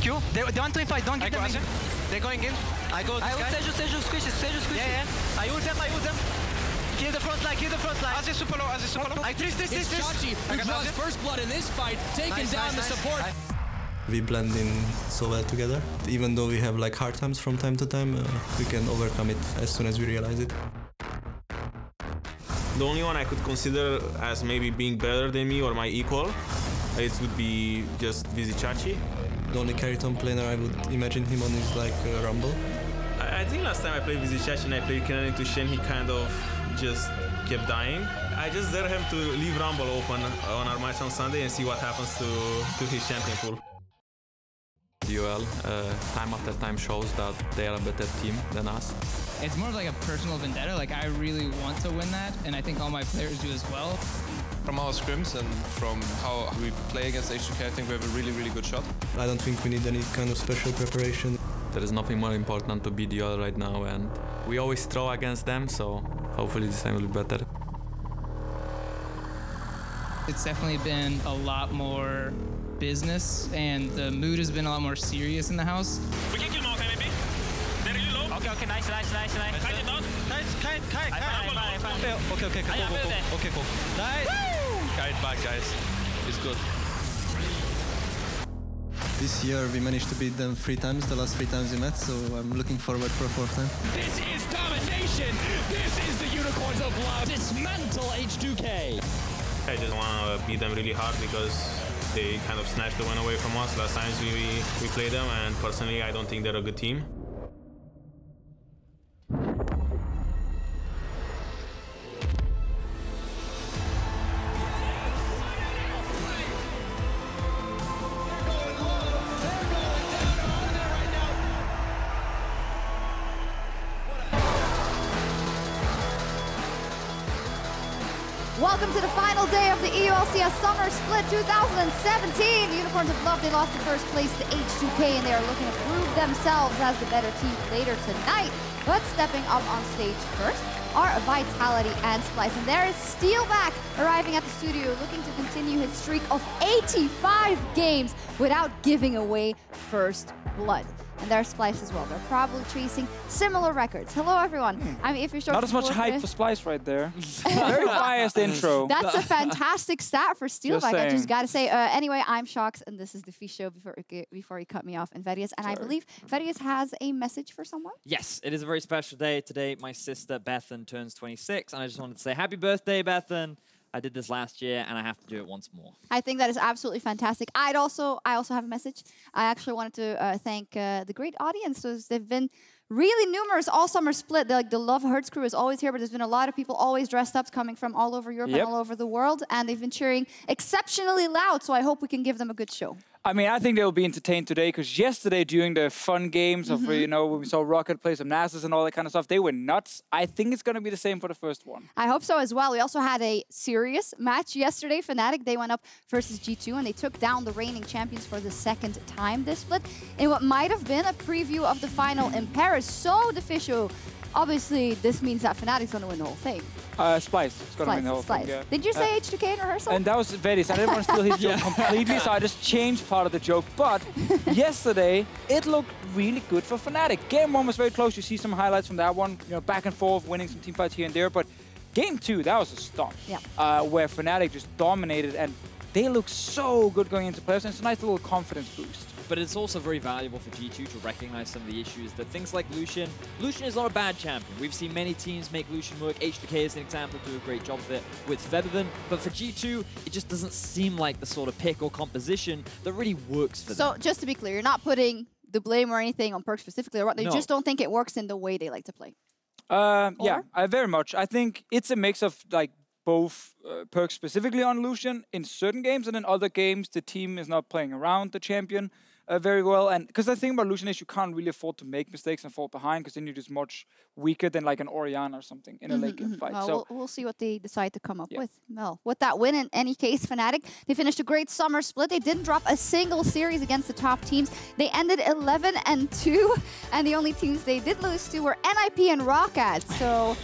Q. They want to invite, don't give them in. They're going in. I go this guy. Seju squishes. Yeah. I ult them. Kill the front line. Az is super low. I this. It's Trashy who draws first blood in this fight, taking down the support. We blend in so well together. Even though we have like hard times from time to time, we can overcome it as soon as we realize it. The only one I could consider as maybe being better than me or my equal, it would be just Vedius. The only carry-tone planer I would imagine him on is like Rumble. I think last time I played Vedius and I played Kayn into Shen, he kind of just kept dying. I just dare him to leave Rumble open on our match on Sunday and see what happens to his champion pool. UL time after time shows that they are a better team than us. It's more of like a personal vendetta. Like, I really want to win that, and I think all my players do as well. From our scrims and from how we play against H2K, I think we have a really, really good shot. I don't think we need any kind of special preparation. There is nothing more important to beat UL right now, and we always throw against them, so hopefully this time will be better. It's definitely been a lot more business, and the mood has been a lot more serious in the house. We can kill more, maybe. They're really low. Okay, nice. Kayn it down. Kayn. Okay, cool. Nice. Kayn back, guys. It's good. This year we managed to beat them 3 times, the last 3 times we met, so I'm looking forward for a 4th time. This is domination! This is the Unicorns of Love! Dismantle H2K! I just want to beat them really hard because they kind of snatched the win away from us last times we played them, and personally I don't think they're a good team. Welcome to the final day of the LCS Summer Split 2017. The Unicorns of Love, they lost the first place to H2K, and they are looking to prove themselves as the better team later tonight. But stepping up on stage first are Vitality and Splyce. And there is Steelback arriving at the studio, looking to continue his streak of 85 games without giving away first blood. And there's Splyce as well. They're probably chasing similar records. Hello, everyone. I'm Deficio. Not as much hype for Splyce right there. Very biased intro. That's a fantastic stat for Steelback, I just gotta say. Anyway, I'm Sjokz, and this is Deficio before he cut me off, and Vedius. And I believe Vedius has a message for someone. Yes, it is a very special day. Today, my sister Bethan turns 26, and I just wanted to say happy birthday, Bethan. I did this last year, and I have to do it once more. I think that is absolutely fantastic. I also have a message. I actually wanted to thank the great audience. They've been really numerous all summer split. The Love Hurts crew is always here, but there's been a lot of people always dressed up, coming from all over Europe and all over the world, and they've been cheering exceptionally loud. So I hope we can give them a good show. I mean, I think they'll be entertained today, because yesterday during the fun games of, you know, when we saw Rocket play some Nasus and all that kind of stuff, they were nuts. I think it's going to be the same for the first one. I hope so as well. We also had a serious match yesterday. Fnatic, they went up versus G2, and they took down the reigning champions for the 2nd time this split in what might have been a preview of the final in Paris. So, Deficio, obviously, this means that Fnatic's going to win the whole thing. Splyce is going to win the whole thing, yeah. Did you say H2K in rehearsal? And that was Vedius. I didn't want to steal his joke completely, so I just changed part of the joke. But yesterday, it looked really good for Fnatic. Game 1 was very close. You see some highlights from that one, you know, back and forth, winning some team fights here and there. But Game 2, that was a stomp, where Fnatic just dominated, and they look so good going into playoffs, and it's a nice little confidence boost. But it's also very valuable for G2 to recognize some of the issues that things like Lucian is not a bad champion. We've seen many teams make Lucian work. H2K is an example, do a great job of it with Featherman. But for G2, it just doesn't seem like the sort of pick or composition that really works for them. So just to be clear, you're not putting the blame or anything on Perk specifically, or what? They just don't think it works in the way they like to play. Yeah, very much. I think it's a mix of like both Perk specifically on Lucian in certain games, and in other games the team is not playing around the champion very well. And because the thing about Lucian is you can't really afford to make mistakes and fall behind, because then you're just much weaker than like an Orianna or something in a late game fight. Well, so we'll see what they decide to come up with. Well, with that win, in any case, Fnatic, they finished a great summer split. They didn't drop a single series against the top teams. They ended 11-2, and the only teams they did lose to were NIP and Rocket. So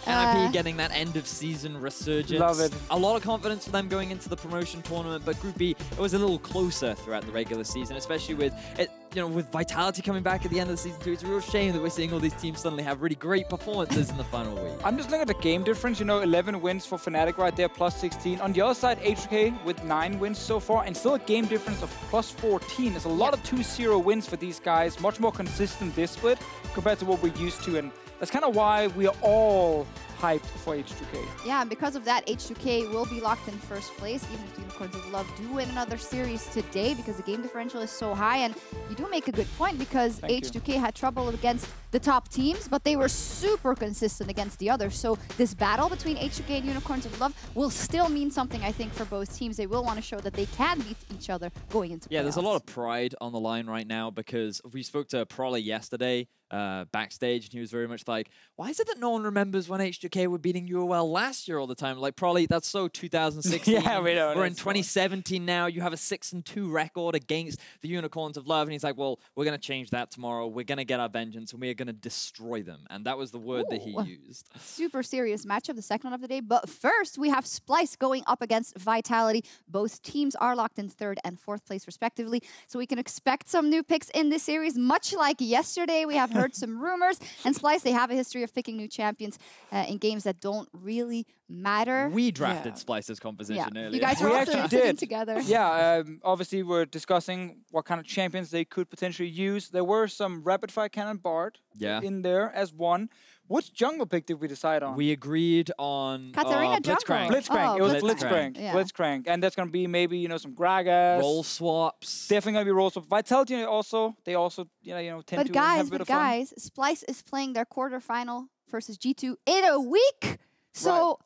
NIP getting that end of season resurgence. Love it. A lot of confidence for them going into the promotion tournament, but Group B, it was a little closer throughout the regular season, especially with it, with Vitality coming back at the end of the season too. It's a real shame that we're seeing all these teams suddenly have really great performances in the final week. I'm just looking at the game difference. 11 wins for Fnatic right there, plus 16. On the other side, HK with 9 wins so far, and still a game difference of plus 14. There's a lot of 2-0 wins for these guys. Much more consistent this split compared to what we're used to, and that's kind of why we are all hyped for H2K. Yeah, and because of that, H2K will be locked in first place, even if the Unicorns of Love do win another series today, because the game differential is so high. And you do make a good point, because H2K had trouble against the top teams, but they were super consistent against the others. So this battle between H2K and Unicorns of Love will still mean something, I think, for both teams. They will want to show that they can beat each other going into playoffs. There's a lot of pride on the line right now, because we spoke to Prolly yesterday backstage, and he was very much like, why is it that no one remembers when H2K were beating UOL last year all the time? Like, Prolly, that's so 2016. Yeah, we know. We're in 2017 now. You have a 6-2 record against the Unicorns of Love. And he's like, well, we're going to change that tomorrow. We're going to get our vengeance, and we are going to destroy them. And that was the word that he used. Super serious matchup, the second one of the day. But first, we have Splyce going up against Vitality. Both teams are locked in 3rd and 4th place, respectively. So we can expect some new picks in this series. Much like yesterday, we have heard some rumors. And Splyce, they have a history of picking new champions in games that don't really matter. We drafted Splyce's composition earlier. You guys were also sitting together. Yeah, obviously we're discussing what kind of champions they could potentially use. There were some rapid fire cannon Bard in there as one. Which jungle pick did we decide on? We agreed on Blitzcrank. Blitzcrank. It was Blitzcrank. Yeah. Blitzcrank. And that's going to be maybe, some Gragas. Roll swaps. Definitely going to be roll swaps. Vitality also, they also, tend to have a bit of fun. Guys, Splyce is playing their quarterfinal versus G2 in a week. So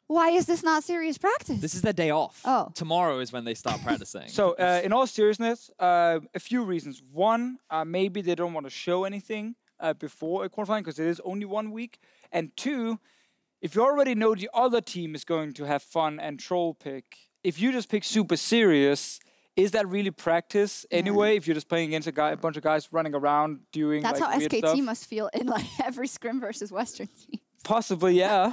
why is this not serious practice? This is their day off. Oh. Tomorrow is when they start practicing. So in all seriousness, a few reasons. One, maybe they don't want to show anything before a qualifying, because it is only 1 week. And two, if you already know the other team is going to have fun and troll pick, if you just pick super serious, is that really practice anyway? If you're just playing against a bunch of guys running around doing That's how weird SKT stuff? must feel in every scrim versus Western team. Possibly, yeah.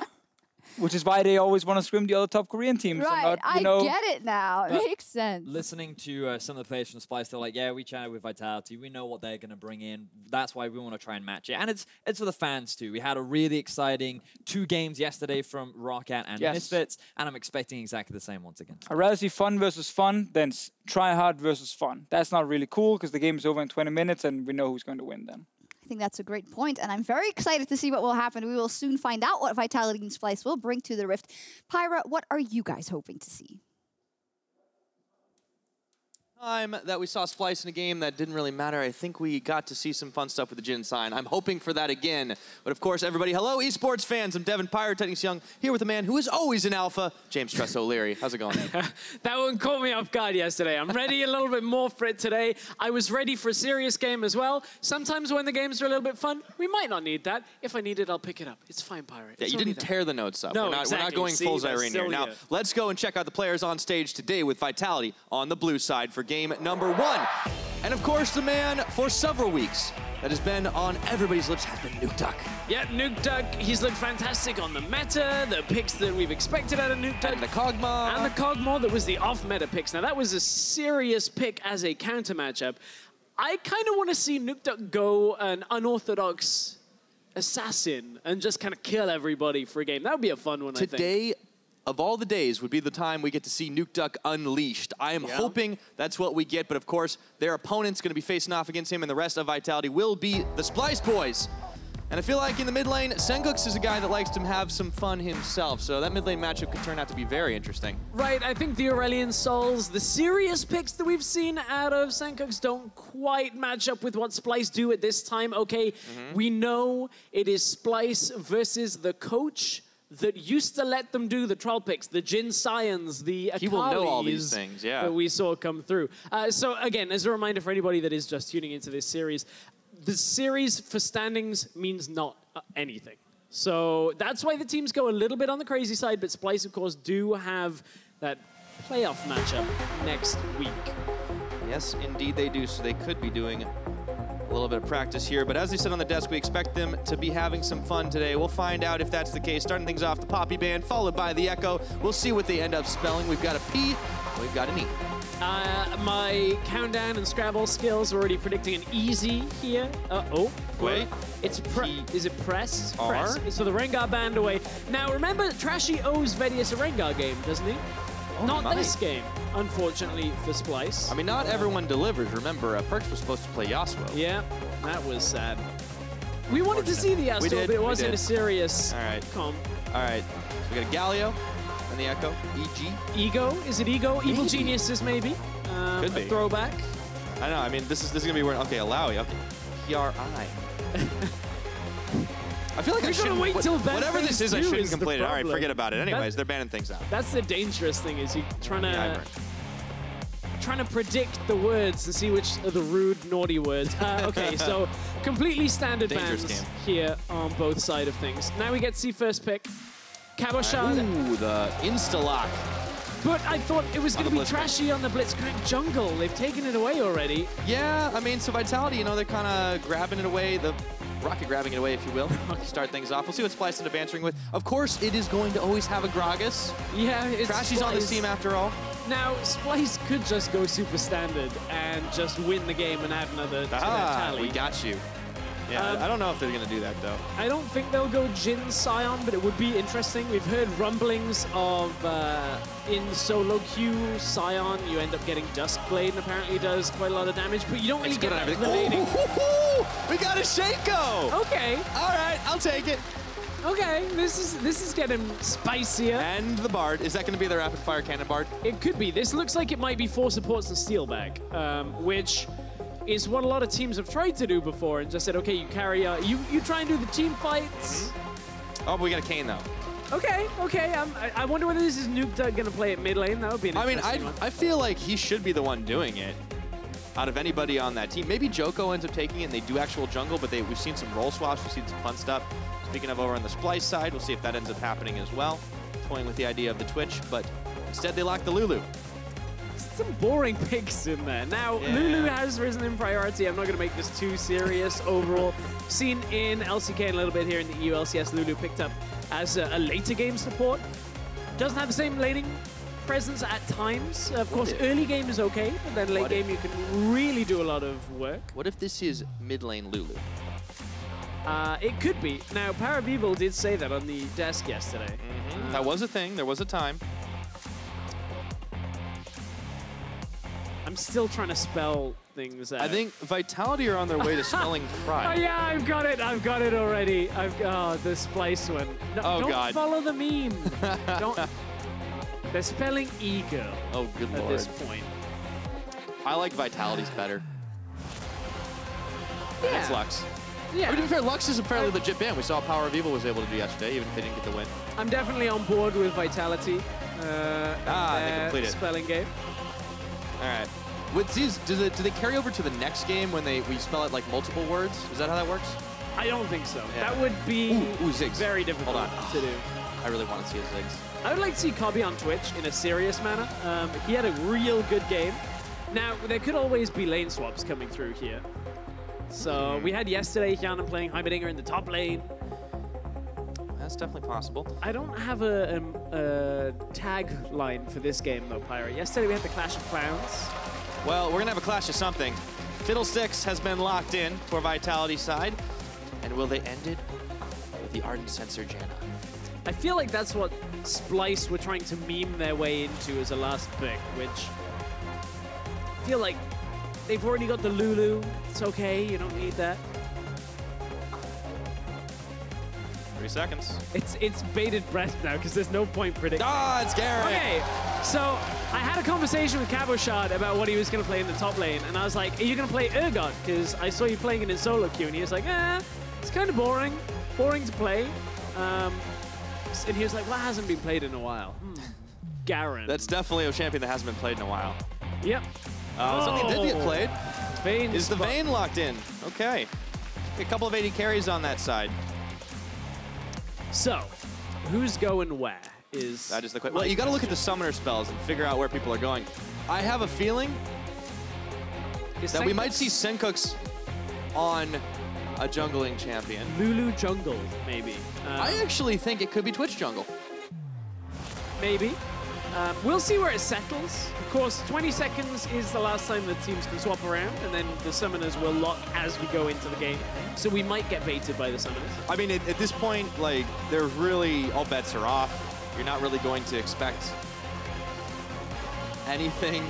Which is why they always want to scrim the other top Korean teams. Right, and not, I get it now. It makes sense. Listening to some of the players from Splyce, they're like, yeah, we chatted with Vitality. We know what they're going to bring in. That's why we want to try and match it. And it's for the fans too. We had a really exciting 2 games yesterday from Roccat and Misfits, and I'm expecting exactly the same once again. I'd rather see fun versus fun than try hard versus fun. That's not really cool, because the game is over in 20 minutes and we know who's going to win then. I think that's a great point, and I'm very excited to see what will happen. We will soon find out what Vitality and Splyce will bring to the Rift. Pyra, what are you guys hoping to see? Time that we saw Splyce in a game that didn't really matter. I think we got to see some fun stuff with the Jin sign. I'm hoping for that again. But of course, everybody, hello, esports fans. I'm Devin PiraTechnics Young, here with a man who is always in alpha, James Tress O'Leary. How's it going? That one caught me off guard yesterday. I'm ready a little bit more for it today. I was ready for a serious game as well. Sometimes when the games are a little bit fun, we might not need that. If I need it, I'll pick it up. It's fine, Pirate. Yeah, you didn't tear the notes up. No, we're not going full Zyrene here. Now, let's go and check out the players on stage today with Vitality on the blue side for game number 1. And of course, the man for several weeks that has been on everybody's lips has been Nukeduck. Yeah, Nukeduck, he's looked fantastic on the meta, the picks that we've expected out of Nukeduck. And the Kog'Maw. And the Kog'Maw that was the off-meta picks. Now, that was a serious pick as a counter matchup. I kind of want to see Nukeduck go an unorthodox assassin and just kind of kill everybody for a game. That would be a fun one, I think. Today, of all the days, would be the time we get to see Nukeduck unleashed. I am hoping that's what we get, but of course, their opponent's going to be facing off against him, and the rest of Vitality will be the Splyce boys. And I feel like in the mid lane, Sencux is a guy that likes to have some fun himself, so that mid lane matchup could turn out to be very interesting. Right, I think the Aurelion Souls, the serious picks that we've seen out of Sencux don't quite match up with what Splyce do at this time. Okay, we know it is Splyce versus the coach that used to let them do the troll picks, the Jin Scions, the Akalis. He will know all these things, yeah. That we saw come through. So again, as a reminder for anybody that is just tuning into this series, the series for standings means not anything. So that's why the teams go a little bit on the crazy side, but Splyce, of course, do have that playoff matchup next week. Yes, indeed they do, so they could be doing a little bit of practice here, but as they said on the desk, we expect them to be having some fun today. We'll find out if that's the case. Starting things off, the Poppy Band, followed by the Echo. We'll see what they end up spelling. We've got a P, and we've got an E. My countdown and Scrabble skills are already predicting an easy here. Oh, wait. It's is it press? R? Press. So the Rengar band away. Now remember, Trashy owes Vedius a Rengar game, doesn't he? Oh, not this game, unfortunately for Splyce. I mean, not everyone delivers. Remember, Perks was supposed to play Yasuo. Yeah, that was sad. We wanted to see the Yasuo, but it wasn't a serious comp. All right, so we got a Galio and the Echo. EG. Ego? Is it Ego? Evil Geniuses, maybe? Could be. A throwback. I know. I mean, this is gonna be weird. Okay, Alawi. Okay, PRI. I feel like I shouldn't wait till whatever this is, I shouldn't is complain. All right, problem. forget about it. Anyways, they're banning things out. That's the dangerous thing, is you trying to predict the words and see which are the rude, naughty words. Okay, so completely standard bans here on both sides of things. Now we get to see first pick. Cabochard. Ooh, the insta-lock. But I thought it was going to be Trashy on the Blitzcrank jungle. They've taken it away already. Yeah, I mean, so Vitality, you know, they're kind of grabbing it away, the rocket grabbing it away, if you will. Start things off. We'll see what Splyce end up answering with. Of course, it is going to always have a Gragas. Yeah, it's Trashy's on this team after all. Now, Splyce could just go super standard and just win the game and add another to their tally. We got you. Yeah, I don't know if they're going to do that, though. I don't think they'll go Jhin Scion, but it would be interesting. We've heard rumblings of in solo queue Scion, you end up getting Duskblade, and apparently does quite a lot of damage, but you don't really get that relating. We got a Shaco! Okay. All right, I'll take it. Okay, this is getting spicier. And the Bard. Is that going to be the rapid fire cannon Bard? It could be. This looks like it might be 4 supports and Steelback, which is what a lot of teams have tried to do before and just said, okay, you carry, you try and do the team fights. Oh, but we got a Kayn, though. Okay. I wonder whether this is Nukeduck going to play at mid lane. That would be an interesting one. I feel like he should be the one doing it out of anybody on that team. Maybe Djoko ends up taking it and they do actual jungle, but we've seen some role swaps, we've seen some fun stuff. Speaking of over on the Splyce side, we'll see if that ends up happening as well. Toying with the idea of the Twitch, but instead they lock the Lulu. Some boring picks in there. Now, Lulu has risen in priority. I'm not going to make this too serious overall. Seen in LCK a little bit here in the EU LCS, Lulu picked up as a later game support. Doesn't have the same laning presence at times. Of course, early game is okay, but then late game you can really do a lot of work. What if this is mid lane Lulu? It could be. Now, PiraTechnics did say that on the desk yesterday. That was a thing. There was a time. I'm still trying to spell things out. I think Vitality are on their way to spelling Pride. Oh yeah, I've got it already. The Splyce one. No, don't follow the meme. Don't. They're spelling ego. Oh, good lord. At this point. I like Vitality's better. Yeah. It's Lux. Yeah. I mean, to be fair, Lux is a fairly legit band. We saw Power of Evil was able to do yesterday, even if they didn't get the win. I'm definitely on board with Vitality. They completed. Spelling game. All right. With these, do they carry over to the next game when we spell it like multiple words? Is that how that works? I don't think so. Yeah. That would be very difficult to do. I really want to see a Ziggs. I would like to see Kobbe on Twitch in a serious manner. He had a real good game. Now, there could always be lane swaps coming through here. So we had yesterday Hyanan playing Heimerdinger in the top lane. That's definitely possible. I don't have a tag line for this game though, Pyra. Yesterday we had the Clash of Clowns. Well, we're going to have a clash of something. Fiddlesticks has been locked in for Vitality side. And will they end it with the Ardent Sensor Janna? I feel like that's what Splyce were trying to meme their way into as a last pick, which I feel like they've already got the Lulu. It's okay, you don't need that. 3 seconds. It's bated breath now because there's no point predicting. Ah, it's Garen. Okay, so I had a conversation with Cabochard about what he was going to play in the top lane, and I was like, are you going to play Urgot? Because I saw you playing it in solo queue, and he was like, it's kind of boring to play. And he was like, well, it hasn't been played in a while. Garen. That's definitely a champion that hasn't been played in a while. Yep. Something did get played. Vayne is the Vayne locked in? Okay. A couple of AD carries on that side. So, who's going where? That is the question. Well, you got to look at the summoner spells and figure out where people are going. I have a feeling that we might see Sencux on a jungling champion. Lulu jungle, maybe. I actually think it could be Twitch jungle. Maybe. We'll see where it settles. Of course, 20 seconds is the last time the teams can swap around, and then the summoners will lock as we go into the game. So we might get baited by the summoners. I mean, at this point, like, there's really, all bets are off. You're not really going to expect anything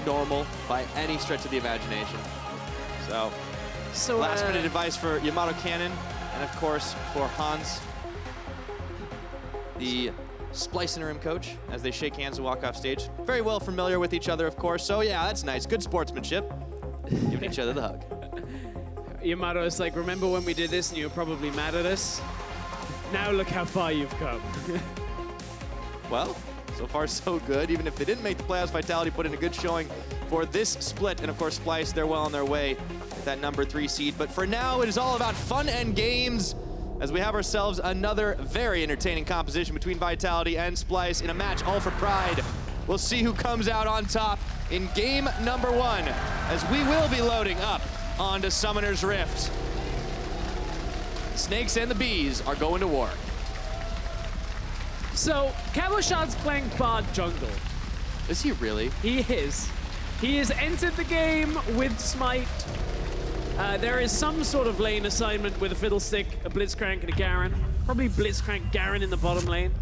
normal by any stretch of the imagination. So last minute advice for Yamato Cannon, and of course for Hans, the Splyce interim coach, as they shake hands and walk off stage. Very well familiar with each other, of course, so yeah, that's nice. Good sportsmanship. Giving each other the hug. Yamato is like, remember when we did this and you were probably mad at us? Now look how far you've come. Well, so far so good. Even if they didn't make the playoffs, Vitality put in a good showing for this split. And of course, Splyce, they're well on their way with that #3 seed. But for now, it is all about fun and games as we have ourselves another very entertaining composition between Vitality and Splyce in a match all for pride. We'll see who comes out on top in game #1 as we will be loading up onto Summoner's Rift. The Snakes and the Bees are going to war. So, Cabochard's playing Bard jungle. Is he really? He is. He has entered the game with Smite. There is some sort of lane assignment with a Fiddlestick, a Blitzcrank, and a Garen. Probably Blitzcrank Garen in the bottom lane.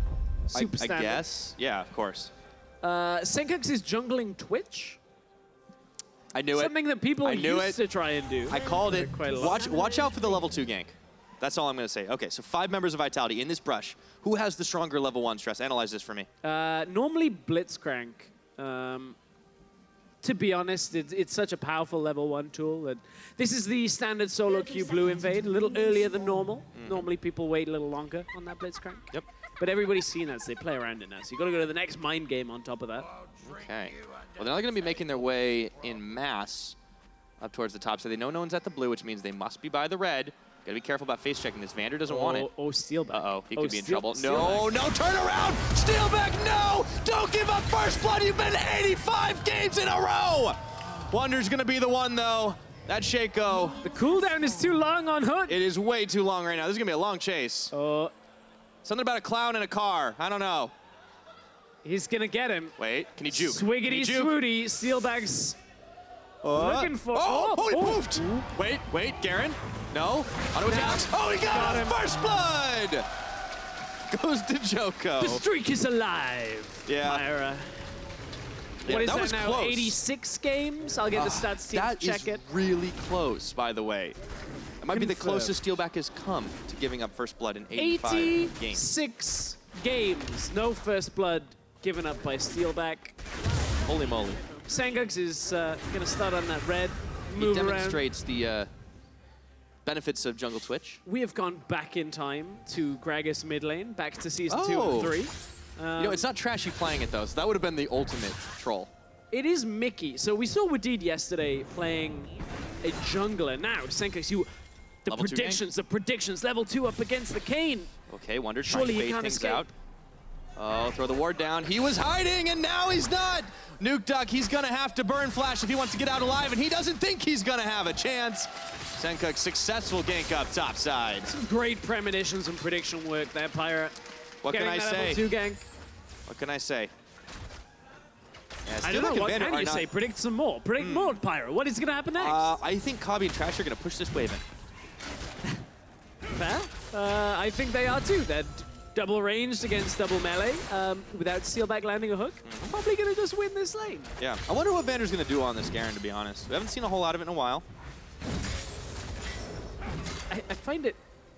Super standard. I guess. Yeah, of course. Sencux is jungling Twitch. I knew it. Something that people used to try and do. I called it. Watch out for the level 2 gank. That's all I'm going to say. Okay, so 5 members of Vitality in this brush. Who has the stronger level 1 stress? Analyze this for me. Normally Blitzcrank. To be honest, it's such a powerful level 1 tool that this is the standard solo queue blue invade, a little earlier than normal. Normally people wait a little longer on that Blitzcrank. Yep. But everybody's seen that, so they play around it now. So you got to go to the next mind game on top of that. Okay. Well, they're not going to be making their way in mass up towards the top, so they know no one's at the blue, which means they must be by the red. Got to be careful about face checking this. Vander doesn't want it. Oh, Steelback. Uh-oh, he could be in trouble. No, no, turn around! Steelback, no! Don't give up first blood! You've been 85 games in a row! Wunder's going to be the one, though. That Shaco. The cooldown is too long on Hook. It is way too long right now. This is going to be a long chase. Something about a clown in a car. I don't know. He's going to get him. Wait, can he juke? Swiggity swooty. Steelback's looking for... Oh, he poofed! Wait, Garen. No. Auto attacks. Oh, he got him! First blood! Goes to Djoko. The streak is alive. Yeah. Myra. What is that now? Close. 86 games? I'll get the stats team to check it. That is really close, by the way. It might be the closest Steelback has come to giving up first blood in 85 games. 86 games. No first blood given up by Steelback. Holy moly. Sencux is going to start on that red. Move around. He demonstrates the benefits of jungle Twitch. We have gone back in time to Gragas mid lane, back to season 2 and 3. You know, it's not Trashy playing it, though, so that would have been the ultimate troll. It is Mikyx. So we saw Wadid yesterday playing a jungler. Now, Sencux, the predictions, level 2 up against the Kayn. Okay, Wunder trying to bait things out. Oh, throw the ward down. He was hiding, and now he's not. Nukeduck, he's going to have to burn flash if he wants to get out alive, and he doesn't think he's going to have a chance. Sencux, successful gank up top side. Some great premonitions and prediction work there, Pirate. What can I say? Level 2 gank. What can I say? Yeah, I don't know. What can you say? Predict some more. Predict more, Pyro. What is going to happen next? I think Kobbe and Trashy are going to push this wave in. Fair. I think they are too. They're double ranged against double melee without Steelback landing a hook. Probably going to just win this lane. Yeah. I wonder what Vander's going to do on this Garen, to be honest. We haven't seen a whole lot of it in a while. I find it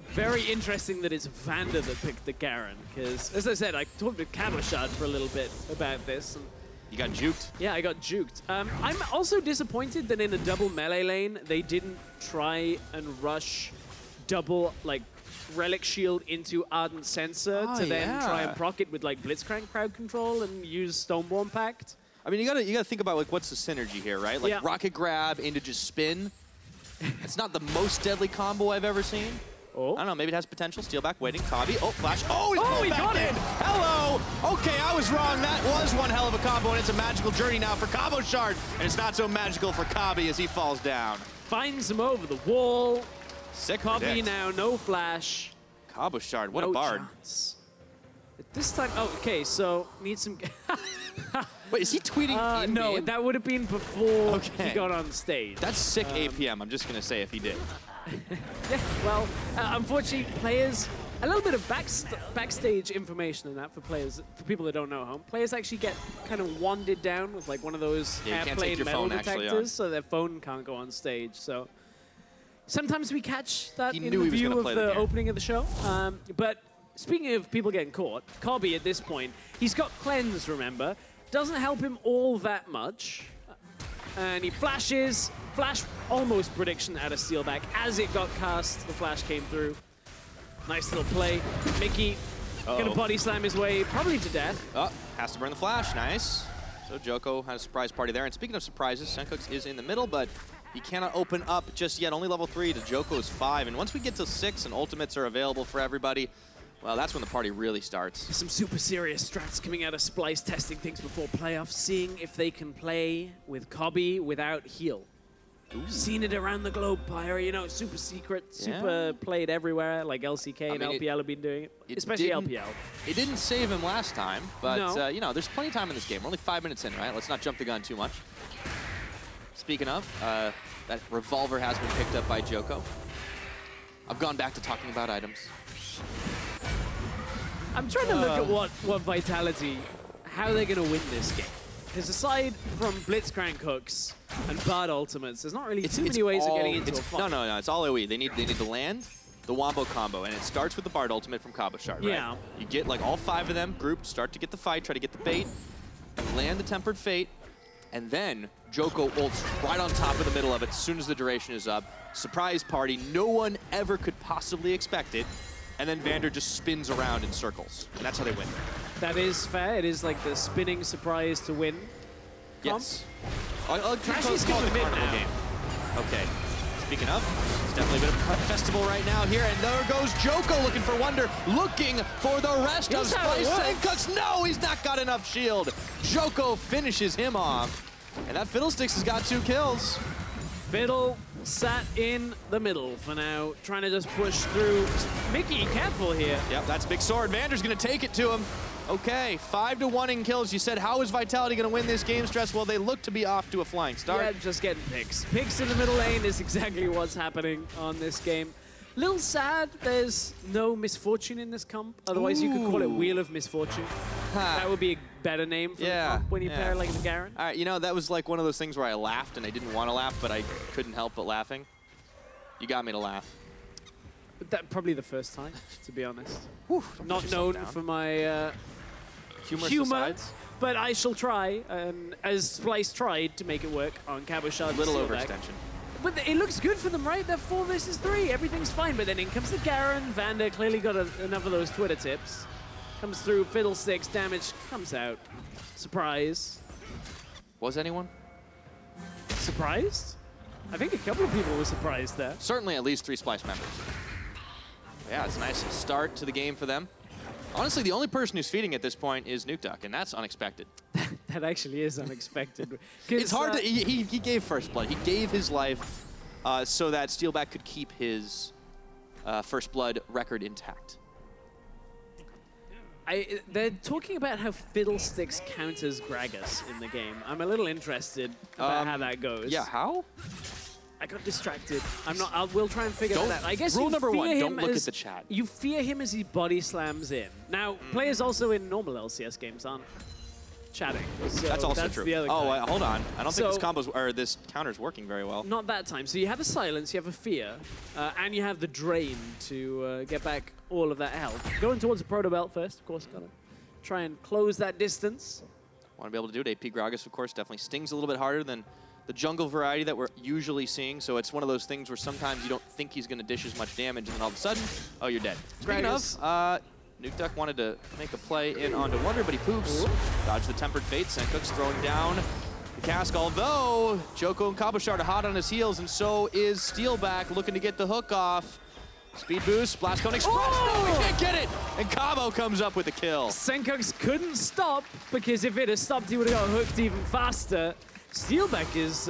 very interesting that it's Vander that picked the Garen, because, as I said, I talked to Cabochard for a little bit about this. And you got juked. Yeah, I got juked. I'm also disappointed that in a double melee lane, they didn't try and rush double, like, Relic Shield into Ardent Sensor to then try and proc it with, like, Blitzcrank crowd control and use Stoneborn Pact. I mean, you gotta think about, like, what's the synergy here, right? Like, Rocket Grab into just spin. It's not the most deadly combo I've ever seen. I don't know, maybe it has potential. Steelback waiting. Kobbe. Oh, flash. Oh, he's got it! Hello! Okay, I was wrong. That was one hell of a combo, and it's a magical journey now for Cabochard. And it's not so magical for Kobbe as he falls down. Finds him over the wall. Sick Kobbe now, no flash. Cabochard, what a bard. Chance. This time, oh, okay, so need some... Wait, is he tweeting in No, game? that would have been before he got on stage. That's sick APM, I'm just going to say if he did. Yeah, well, unfortunately, players, a little bit of backstage information on that for players, for people that don't know at home. Players actually get kind of wanded down with like one of those airplane metal detectors, so their phone can't go on stage. So sometimes we catch that in the view of the opening of the show. But speaking of people getting caught, Kobbe at this point, he's got cleanse, remember, doesn't help him all that much. And he flashes, flash almost prediction out of Steelback. As it got cast, the flash came through. Nice little play. Mikyx gonna body slam his way, probably to death. Oh, has to burn the flash, nice. So Djoko had a surprise party there. And speaking of surprises, Sencux is in the middle, but he cannot open up just yet. Only level 3 to Djoko's 5. And once we get to 6 and ultimates are available for everybody, well, that's when the party really starts. Some super serious strats coming out of Splyce, testing things before playoffs, seeing if they can play with Kobbe without heal. Seen it around the globe, Pyre, you know, super secret, super played everywhere, like LCK and LPL have been doing it, especially LPL. It didn't save him last time, but, you know, there's plenty of time in this game. We're only 5 minutes in, right? Let's not jump the gun too much. Speaking of, that revolver has been picked up by Djoko. I've gone back to talking about items. I'm trying to look at what Vitality, how they're going to win this game. Because aside from Blitzcrank hooks and Bard ultimates, there's not really too many ways of getting into a fight. No, it's all AoE. They need the land, the Wombo combo, and it starts with the Bard ultimate from Cabochard, right? Yeah. You get like all 5 of them grouped, start to get the fight, try to get the bait, land the Tempered Fate, and then Djoko ults right on top of the middle of it as soon as the duration is up. Surprise party, no one ever could possibly expect it. And then Vander just spins around in circles. And that's how they win. That is fair. It is like the spinning surprise to win. Yes. Trashy's going to mid now. Game. Okay. Speaking of, it's definitely a bit of a festival right now here. And there goes Djoko looking for Wunder, looking for the rest of Splyce. Sencux, no, he's not got enough shield. Djoko finishes him off. And that Fiddlesticks has got 2 kills. Fiddle sat in the middle for now, trying to just push through. Mikyx, careful here. Yep, that's big sword. Vander's going to take it to him. Okay, 5-1 in kills. You said, how is Vitality going to win this game, Stress? Well, they look to be off to a flying start. Yeah, just getting picks. Picks in the middle lane is exactly what's happening on this game. Little sad there's no misfortune in this comp. Otherwise, you could call it Wheel of Misfortune. That would be a better name for the comp when you pair like the Garen. All right, you know, that was like one of those things where I laughed and I didn't want to laugh, but I couldn't help but laughing. You got me to laugh. But that probably the first time, to be honest. Not known for my humor, but I shall try, as Splyce tried to make it work on Cabochard. Little overextension. But it looks good for them, right? They're 4 versus 3. Everything's fine. But then in comes the Garen. Vander clearly got enough of those Twitter tips. Comes through. Fiddlesticks. Damage comes out. Surprise. Was anyone? Surprised? I think a couple of people were surprised there. Certainly at least 3 Splyce members. Yeah, it's a nice start to the game for them. Honestly, the only person who's feeding at this point is Nukeduck, and that's unexpected. That actually is unexpected. It's hard to... He gave first blood. He gave his life so that Steelback could keep his first blood record intact. They're talking about how Fiddlesticks counters Gragas in the game. I'm a little interested about how that goes. Yeah, how? I got distracted. We'll try and figure that out. I guess rule number 1, don't look at the chat. You fear him as he body slams in. Now, players also in normal LCS games aren't chatting. So that's also true. The other hold on. I don't think this counter's working very well. Not that time. So you have a silence, you have a fear, and you have the drain to get back all of that health. Going towards the proto belt first, of course. Gotta try and close that distance. Want to be able to do it. AP Gragas, of course, definitely stings a little bit harder than the jungle variety that we're usually seeing. So it's one of those things where sometimes you don't think he's going to dish as much damage, and then all of a sudden, oh, you're dead. Speaking of, Nukeduck wanted to make a play in onto Wunder, but he poops. Dodge the Tempered Fate. Sencux throwing down the cask, although Djoko and Cabochard are hot on his heels, and so is Steelback looking to get the hook off. Speed boost, Splash Cone Express. No, we can't get it. And Kobbe comes up with the kill. Sencux couldn't stop because if it had stopped, he would have got hooked even faster. Steelback is,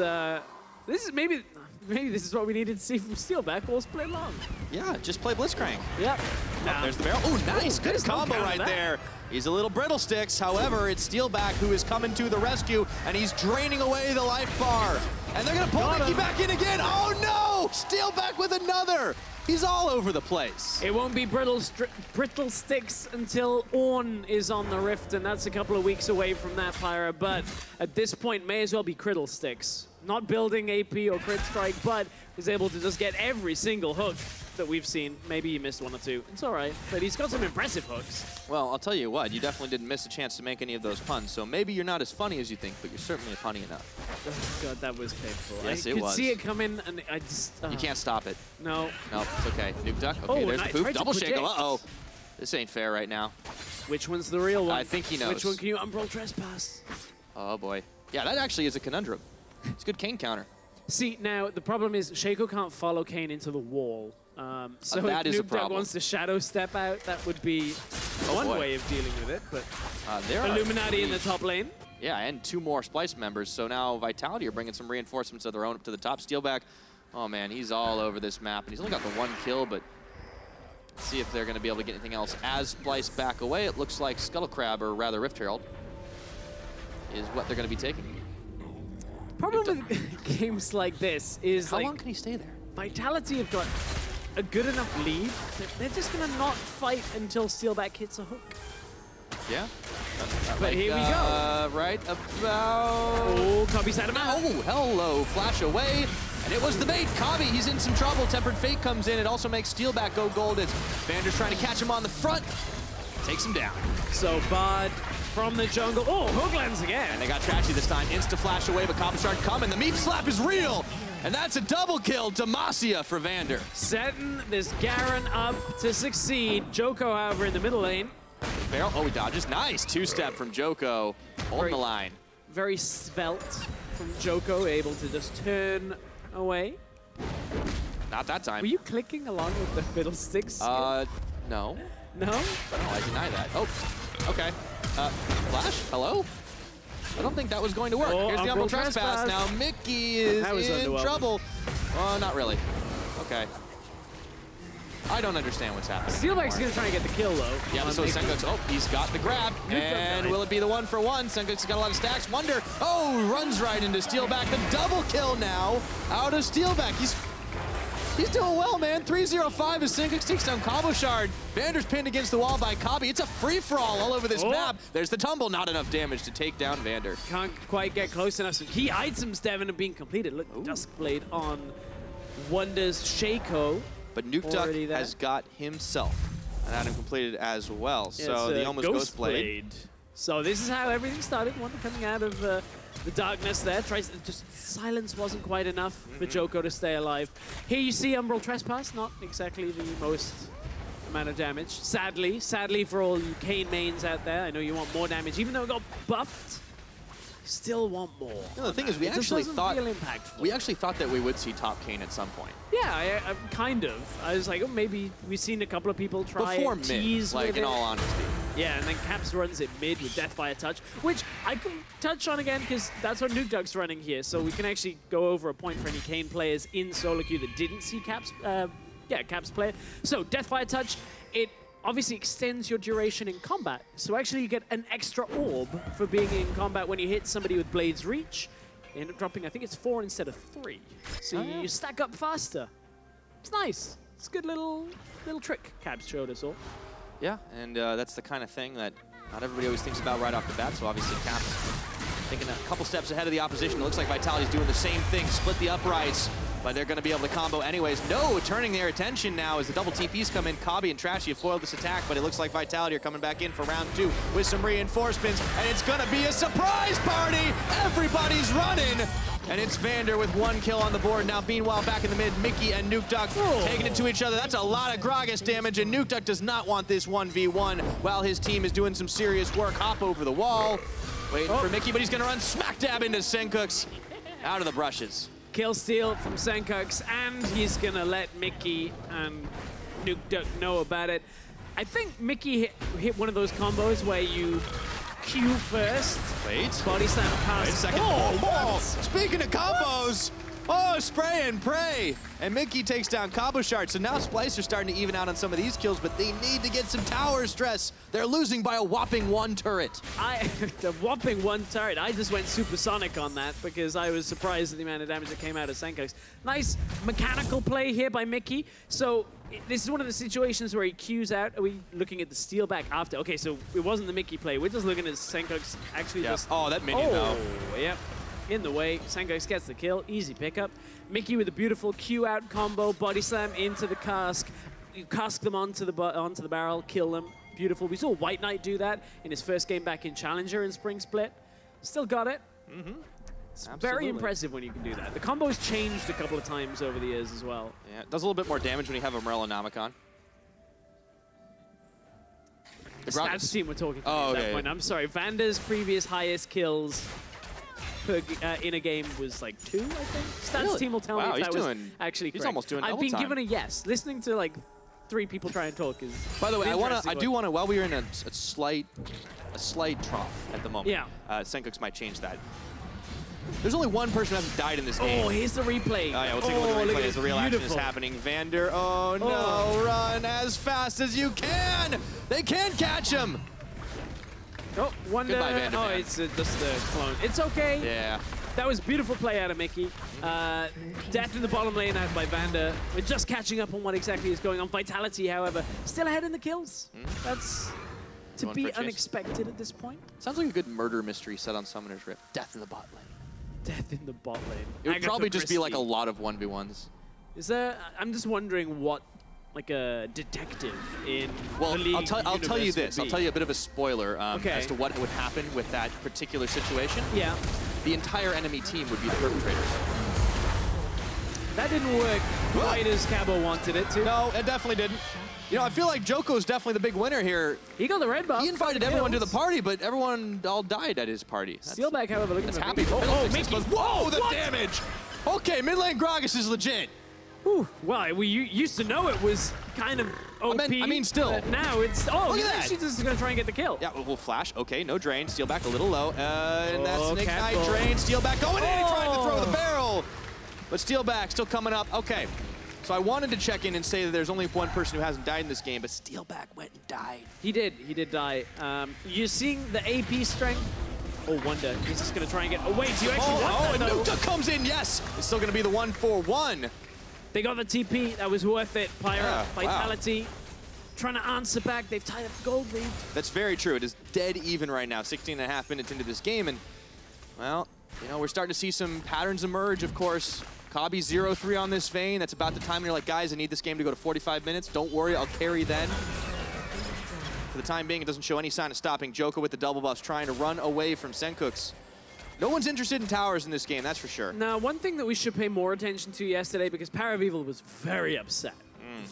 this is maybe this is what we needed to see from Steelback all split long. Yeah, just play Blitzcrank. Yep. Oh, there's the barrel. Oh, nice. Good combo right there. He's a little Fiddlesticks. However, it's Steelback who is coming to the rescue, and he's draining away the life bar. And they're going to pull Mikyx back in again. Oh, no! Steelback with another. He's all over the place. It won't be Fiddlesticks until Ornn is on the Rift, and that's a couple of weeks away from that, Pyra. But at this point, may as well be Fiddlesticks. Not building AP or crit strike, but is able to just get every single hook that we've seen. Maybe he missed one or two. It's all right, but he's got some impressive hooks. Well, I'll tell you what, you definitely didn't miss a chance to make any of those puns, so maybe you're not as funny as you think, but you're certainly funny enough. Oh, God, that was painful. Yes, I could see it coming, and I just... You can't stop it. No. No, it's okay. Nukeduck. Okay, there's the poop. Double Shaco. Uh-oh. This ain't fair right now. Which one's the real one? I think he knows. Which one can you Umbral Trespass? Oh, boy. Yeah, that actually is a conundrum. It's a good Kayn counter. See, now, the problem is Shaco can't follow Kayn into the wall. So that if is a Nukeduck problem. wants to shadow step out, that would be one way of dealing with it. But there Illuminati in the top lane. Yeah, and 2 more Splyce members. So now Vitality are bringing some reinforcements of their own up to the top. Steelback, oh man, he's all over this map. And he's only got the 1 kill, but let's see if they're going to be able to get anything else. As Splyce back away, it looks like Scuttle Crab, or rather Rift Herald, is what they're going to be taking. Problem with games like this is how long can he stay there? Vitality have got a good enough lead that they're just gonna not fight until Steelback hits a hook. Yeah. But here we go. Right about... Oh, Kobbe's had him out. Oh, hello. Flash away. And it was the bait. Kobbe, he's in some trouble. Tempered Fate comes in. It also makes Steelback go gold as Vander's trying to catch him on the front. Takes him down. So Bud from the jungle. Oh, hook lands again. And they got Trashy this time. Insta flash away, but Cabochard coming. The meat slap is real. And that's a double kill. Demacia for Vander. Setting this Garen up to succeed. Djoko, however, in the middle lane. Barrel. Oh, he dodges. Nice. 2-step from Djoko. Holding the line. Very svelte from Djoko, able to just turn away. Not that time. Were you clicking along with the Fiddlesticks? No. No? No, I deny that. Oh, okay. Flash, hello? I don't think that was going to work. Here's the Umbral Trespass. Now Mikyx is in trouble. Not really. Okay. I don't understand what's happening. Steelback's going to try and get the kill, though. Yeah, so Sencux, oh, he's got the grab. And will it be the 1-for-1? Sencux has got a lot of stacks. Wunder, oh, runs right into Steelback. The double kill now out of Steelback. He's doing well, man. 3-0-5 as Sencux takes down Cabochard. Vander's pinned against the wall by Kobbe. It's a free-for-all all over this map. There's the tumble. Not enough damage to take down Vander. Can't quite get close enough. So key items, Devin, are being completed. Look, Duskblade on Wunder's Shaco. But Nukeduck has got himself an item completed as well. Yeah, so the almost Ghost Blade. So this is how everything started. Wunder coming out of the darkness there. Tries just silence wasn't quite enough for Djoko to stay alive. Here you see Umbral Trespass, not exactly the most amount of damage. Sadly for all you Kayn mains out there, I know you want more damage. Even though it got buffed, you still want more. You know, the thing is, we actually thought that we would see top Kayn at some point. Yeah, I kind of. I was like, oh, maybe we've seen a couple of people try before and mid, tease like with in it. all honesty. Yeah, and then Caps runs it mid with Death by a Touch, which I can touch on again because that's what Nukeduck's running here. So we can actually go over a point for any Kayn players in solo queue that didn't see Caps. Caps play. So Death by a Touch, it obviously extends your duration in combat. So actually you get an extra orb for being in combat when you hit somebody with Blade's Reach. You end up dropping, I think it's 4 instead of 3. So you stack up faster. It's nice. It's a good little trick Caps showed us all. Yeah, and that's the kind of thing that not everybody always thinks about right off the bat. So obviously Caps thinking a couple steps ahead of the opposition. It looks like Vitality's doing the same thing, split the uprights, but they're going to be able to combo anyways. No, turning their attention now as the double TPs come in. Kobbe and Trashy have foiled this attack, but it looks like Vitality are coming back in for round 2 with some reinforcements, and it's going to be a surprise party. Everybody's running. And it's Vander with 1 kill on the board. Now, meanwhile, back in the mid, Mikyx and Nukeduck taking it to each other. That's a lot of Gragas damage, and Nukeduck does not want this 1v1 while his team is doing some serious work. Hop over the wall, waiting for Mikyx, but he's going to run smack dab into Sencux out of the brushes. Kill steal from Sencux, and he's going to let Mikyx and Nukeduck know about it. I think Mikyx hit one of those combos where you Q first. Wait. Body slam pass. Wait a second. Oh, speaking of combos. Oh, spray and pray. And Mikyx takes down Cabochard. So now Splyce are starting to even out on some of these kills, but they need to get some tower stress. They're losing by a whopping 1 turret. The whopping 1 turret. I just went supersonic on that because I was surprised at the amount of damage that came out of Sencux. Nice mechanical play here by Mikyx. So this is one of the situations where he Qs out. Are we looking at the Steelback after? Okay, so it wasn't the Mikyx play. We're just looking at Sencux actually just... Oh, that minion though. Yep. In the way, Sencux gets the kill, easy pickup. Mikyx with a beautiful Q-out combo, body slam into the cask. You cask them onto the barrel, kill them. Beautiful. We saw White Knight do that in his first game back in Challenger in Spring Split. Still got it. It's very impressive when you can do that. The combo's changed a couple of times over the years as well. Yeah, it does a little bit more damage when you have a Morellonomicon. The stats team we're talking about at that point. I'm sorry, Vander's previous highest kills in a game was like 2, I think. Stats team will tell me if that was actually correct. He's almost doing I've been given a yes. Listening to like 3 people try and talk is. By the way, I do want to. While we're in a slight trough at the moment. Yeah. Sencux might change that. There's only one person who hasn't died in this game. Oh, here's the replay. Oh yeah, we'll take a look at the replay as the real action is happening. Vander, oh no, run as fast as you can. They can't catch him. Oh, Wunder. Goodbye, Vander, oh, it's just a clone. It's okay. Yeah. That was beautiful play out of Mikyx. Death in the bottom lane out by Vander. We're just catching up on what exactly is going on. Vitality, however, still ahead in the kills. That's to be unexpected at this point. Sounds like a good murder mystery set on Summoner's Rift. Death in the bot lane. Death in the bot lane. It would probably just be like a lot of 1v1s. Is there? I'm just wondering what, like a detective in well, the league I'll tell you this. I'll tell you a bit of a spoiler as to what would happen with that particular situation. Yeah. The entire enemy team would be the perpetrators. That didn't work quite as Cabo wanted it to. No, it definitely didn't. You know, I feel like Djoko is definitely the big winner here. He got the red buff. He invited everyone to the party, but everyone all died at his party. Steelback, however, looking happy for Mikyx. Whoa, the damage! Okay, mid lane Gragas is legit. Whew. Well, we used to know it was kind of OP. I mean still. But now it's... Oh, look at that. She's just going to try and get the kill. Yeah, we'll flash. Okay, no drain. Steelback a little low. And that's an ignite drain. Steelback going in, trying to throw the barrel. But Steelback still coming up. Okay. So I wanted to check in and say that there's only one person who hasn't died in this game, but Steelback went and died. He did die. You're seeing the AP strength. Oh, Wunder. He's just going to try and get... Oh, wait, do you actually want that, and Nukeduck comes in, yes! It's still going to be the 1-4-1. They got the TP. That was worth it. Vitality. Trying to answer back. They've tied up the gold lead. That's very true. It is dead even right now, 16.5 minutes into this game. And, well, you know, we're starting to see some patterns emerge, of course. Kobbe 0-3 on this Vayne. That's about the time you're like, guys, I need this game to go to 45 minutes. Don't worry, I'll carry then. For the time being, it doesn't show any sign of stopping. Djoko with the double buffs trying to run away from Sencux. No one's interested in towers in this game, that's for sure. Now, one thing that we should pay more attention to yesterday, because PiraTechnics was very upset.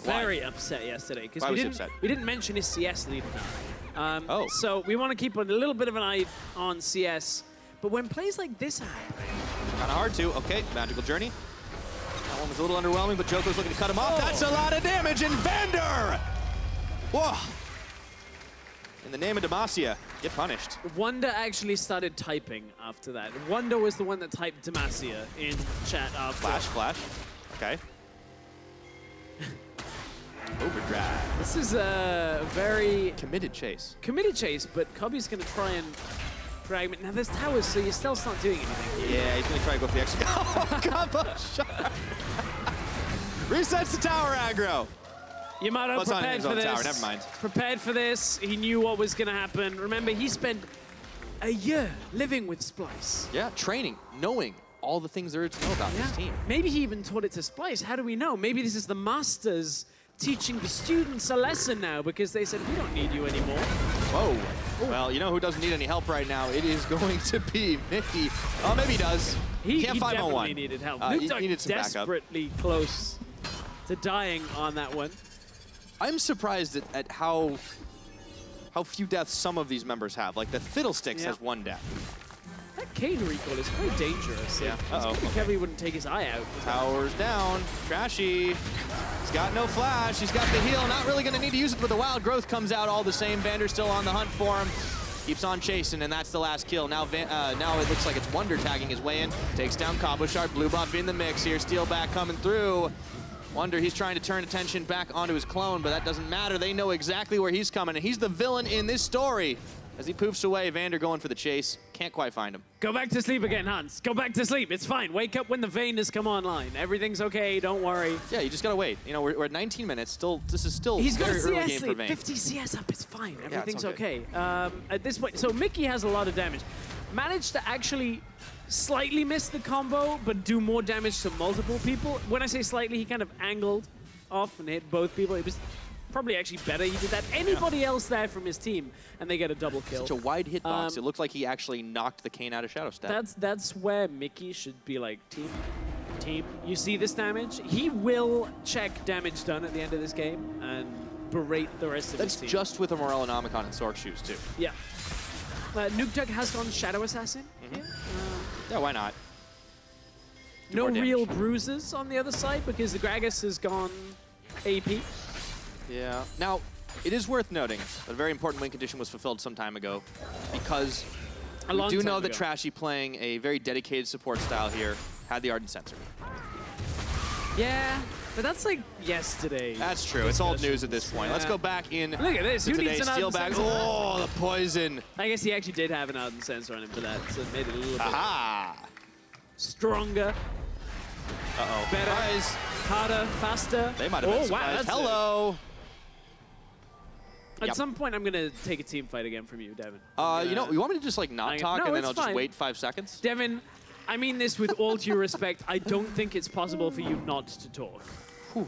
Very upset yesterday. Because we didn't mention his CS lead enough. So we want to keep a little bit of an eye on CS. But when plays like this happen... Kind of hard to. Okay, Magical Journey. That one was a little underwhelming, but Djoko's looking to cut him off. That's a lot of damage, and Vander! Whoa! In the name of Demacia, get punished. Wunder actually started typing after that. Wunder was the one that typed Demacia in chat after. Flash. Okay. Overdrive. This is a very... Committed chase. Committed chase, but Kobbe's going to try and... fragment. Now there's towers, so you're still not doing anything. Yeah, he's gonna try to go for the extra. Oh, Cabochard! Resets the tower aggro. Yamato prepared for this. Tower. Never mind. Prepared for this. He knew what was gonna happen. Remember, he spent a year living with Splyce. Yeah, training, knowing all the things there are to know about this team. Maybe he even taught it to Splyce. How do we know? Maybe this is the masters teaching the students a lesson now because they said, we don't need you anymore. Whoa. Well, you know who doesn't need any help right now? It is going to be Mikyx. Oh, maybe he does. He can't 5-on-1. Definitely needed help. He needed some desperately close to dying on that one. I'm surprised at how few deaths some of these members have. Like the Fiddlesticks has 1 death. That Kayn recall is quite dangerous. Yeah. Uh-oh. Kobbe wouldn't take his eye out. Towers down. Trashy. He's got no flash. He's got the heal. Not really going to need to use it, but the wild growth comes out all the same. Vander still on the hunt for him. Keeps on chasing, and that's the last kill. Now now it looks like it's Wunder tagging his way in. Takes down Cabochard. Blue buff in the mix here. Steelback coming through. Wunder, he's trying to turn attention back onto his clone, but that doesn't matter. They know exactly where he's coming, and he's the villain in this story. As he poofs away, Vander going for the chase. Can't quite find him. Go back to sleep again, Hans. Go back to sleep. It's fine. Wake up when the Vayne has come online. Everything's okay. Don't worry. Yeah, you just gotta wait. You know, we're at 19 minutes. This is still He's got very early game CS for lead. Vayne. 50 CS up. It's fine. Everything's yeah, it's okay. At this point, so Mikyx has a lot of damage. Managed to actually slightly miss the combo, but do more damage to multiple people. When I say slightly, he kind of angled off and hit both people. It was probably actually better he did that. Anybody else there from his team, and they get a double kill. Such a wide hitbox. It looked like he actually knocked the Kayn out of Shadow Step. That's where Mikyx should be like, team. You see this damage? He will check damage done at the end of this game and berate the rest of his team. That's just with a Morellonomicon and Sjokz shoes too. Yeah. Nukeduck has gone Shadow Assassin. Yeah, why not? No real bruises on the other side because the Gragas has gone AP. Yeah. Now, it is worth noting that a very important win condition was fulfilled some time ago because we do know that Trashy, playing a very dedicated support style here, had the Ardent Sensor. Yeah, but that's like yesterday. That's true. It's old news at this point. Yeah. Let's go back in. Look at this. Who needs an Ardent Sensor? Oh, the poison. I guess he actually did have an Ardent Sensor on him for that, so it made it a little bit stronger. Uh-oh. Better, harder, faster. They might have been surprised. Hello. At some point, I'm going to take a team fight again from you, Devin. You know, you want me to just like not talk and then I'll just wait 5 seconds? Devin, I mean this with all due respect. I don't think it's possible for you not to talk. Whew.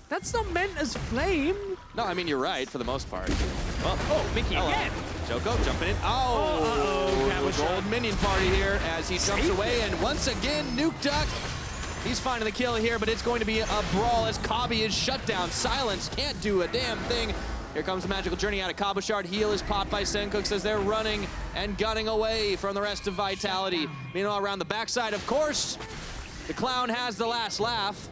That's not meant as flame. No, I mean, you're right for the most part. Oh, Mikyx again. Joko jumping in. Oh, gold minion party here as he jumps away. And once again, Nukeduck. He's finding the kill here, but it's going to be a brawl as Kobbe is shut down. Silence can't do a damn thing. Here comes the magical journey out of Cabochard. Heal is popped by Sencux as they're running and gunning away from the rest of Vitality. Meanwhile, around the backside, of course, the clown has the last laugh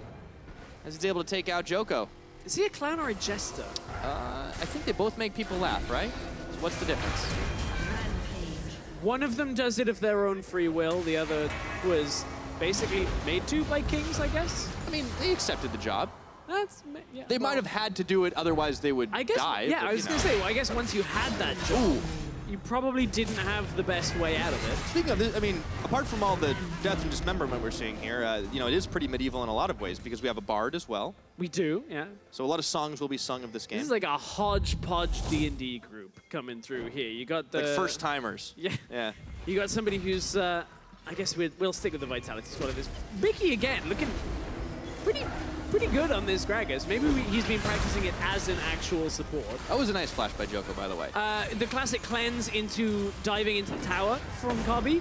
as he's able to take out Djoko. Is he a clown or a jester? I think they both make people laugh, right? So what's the difference? One of them does it of their own free will. The other was basically made to by kings, I guess. I mean, they accepted the job. Yeah, they might have had to do it, otherwise they would die. Yeah, I was going to say, well, I guess once you had that job, you probably didn't have the best way out of it. Speaking of this, I mean, apart from all the death and dismemberment we're seeing here, you know, it is pretty medieval in a lot of ways because we have a bard as well. We do, yeah. So a lot of songs will be sung of this game. This is like a hodgepodge D&D group coming through here. You got the... Like first-timers. Yeah. Yeah. You got somebody who's, I guess we'll stick with the Vitality squad of this. Mikyx again, looking pretty good on this Gragas. Maybe he's been practicing it as an actual support. That was a nice flash by Djoko, by the way. The classic cleanse into diving into the tower from Kobbe.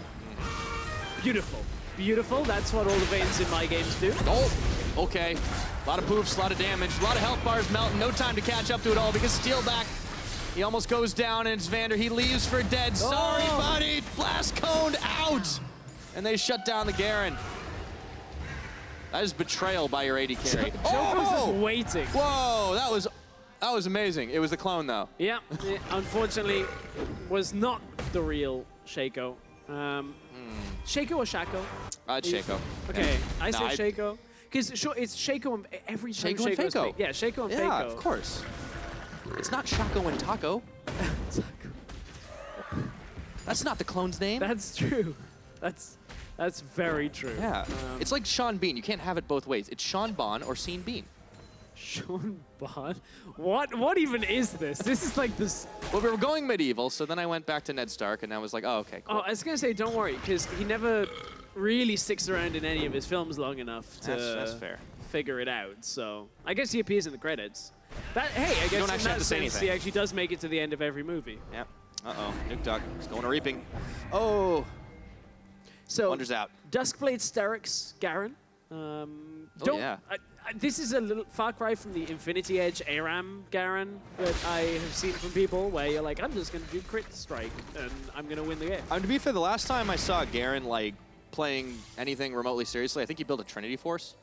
Beautiful. Beautiful. That's what all the Vaynes in my games do. Oh, okay. A lot of poofs, a lot of damage, a lot of health bars melting. No time to catch up to it all because Steelback, he almost goes down and it's Vander. He leaves for dead. Sorry, buddy. Blast coned out. And they shut down the Garen. That is betrayal by your AD carry. Joko's just waiting. Whoa, that was amazing. It was the clone though. Yeah, it unfortunately was not the real Shaco. Shaco or Shaco? It's Shaco. Okay, yeah. I say Shaco. Because it's Shaco and every time Shaco and Faco. Yeah, Shaco and Faco. Yeah, of course. It's not Shaco and Taco. That's not the clone's name. That's true. That's very true. Yeah. It's like Sean Bean. You can't have it both ways. It's Sean Bon or Scene Bean. Sean Bon? What even is this? This is like this... Well, we were going medieval, so then I went back to Ned Stark, and I was like, oh, okay, cool. Oh, I was going to say, don't worry, because he never really sticks around in any of his films long enough to that's fair. Figure it out. So I guess he appears in the credits. Hey, I guess don't in that sense, he actually does make it to the end of every movie. Yep. Uh-oh. Nukeduck is going to reaping. Oh. So, Wunder's out. Duskblade Sterix, Garen. This is a little far cry from the Infinity Edge ARAM Garen that I have seen from people, where you're like, I'm just going to do crit strike and I'm going to win the game. To be fair, the last time I saw Garen like playing anything remotely seriously, I think he built a Trinity Force.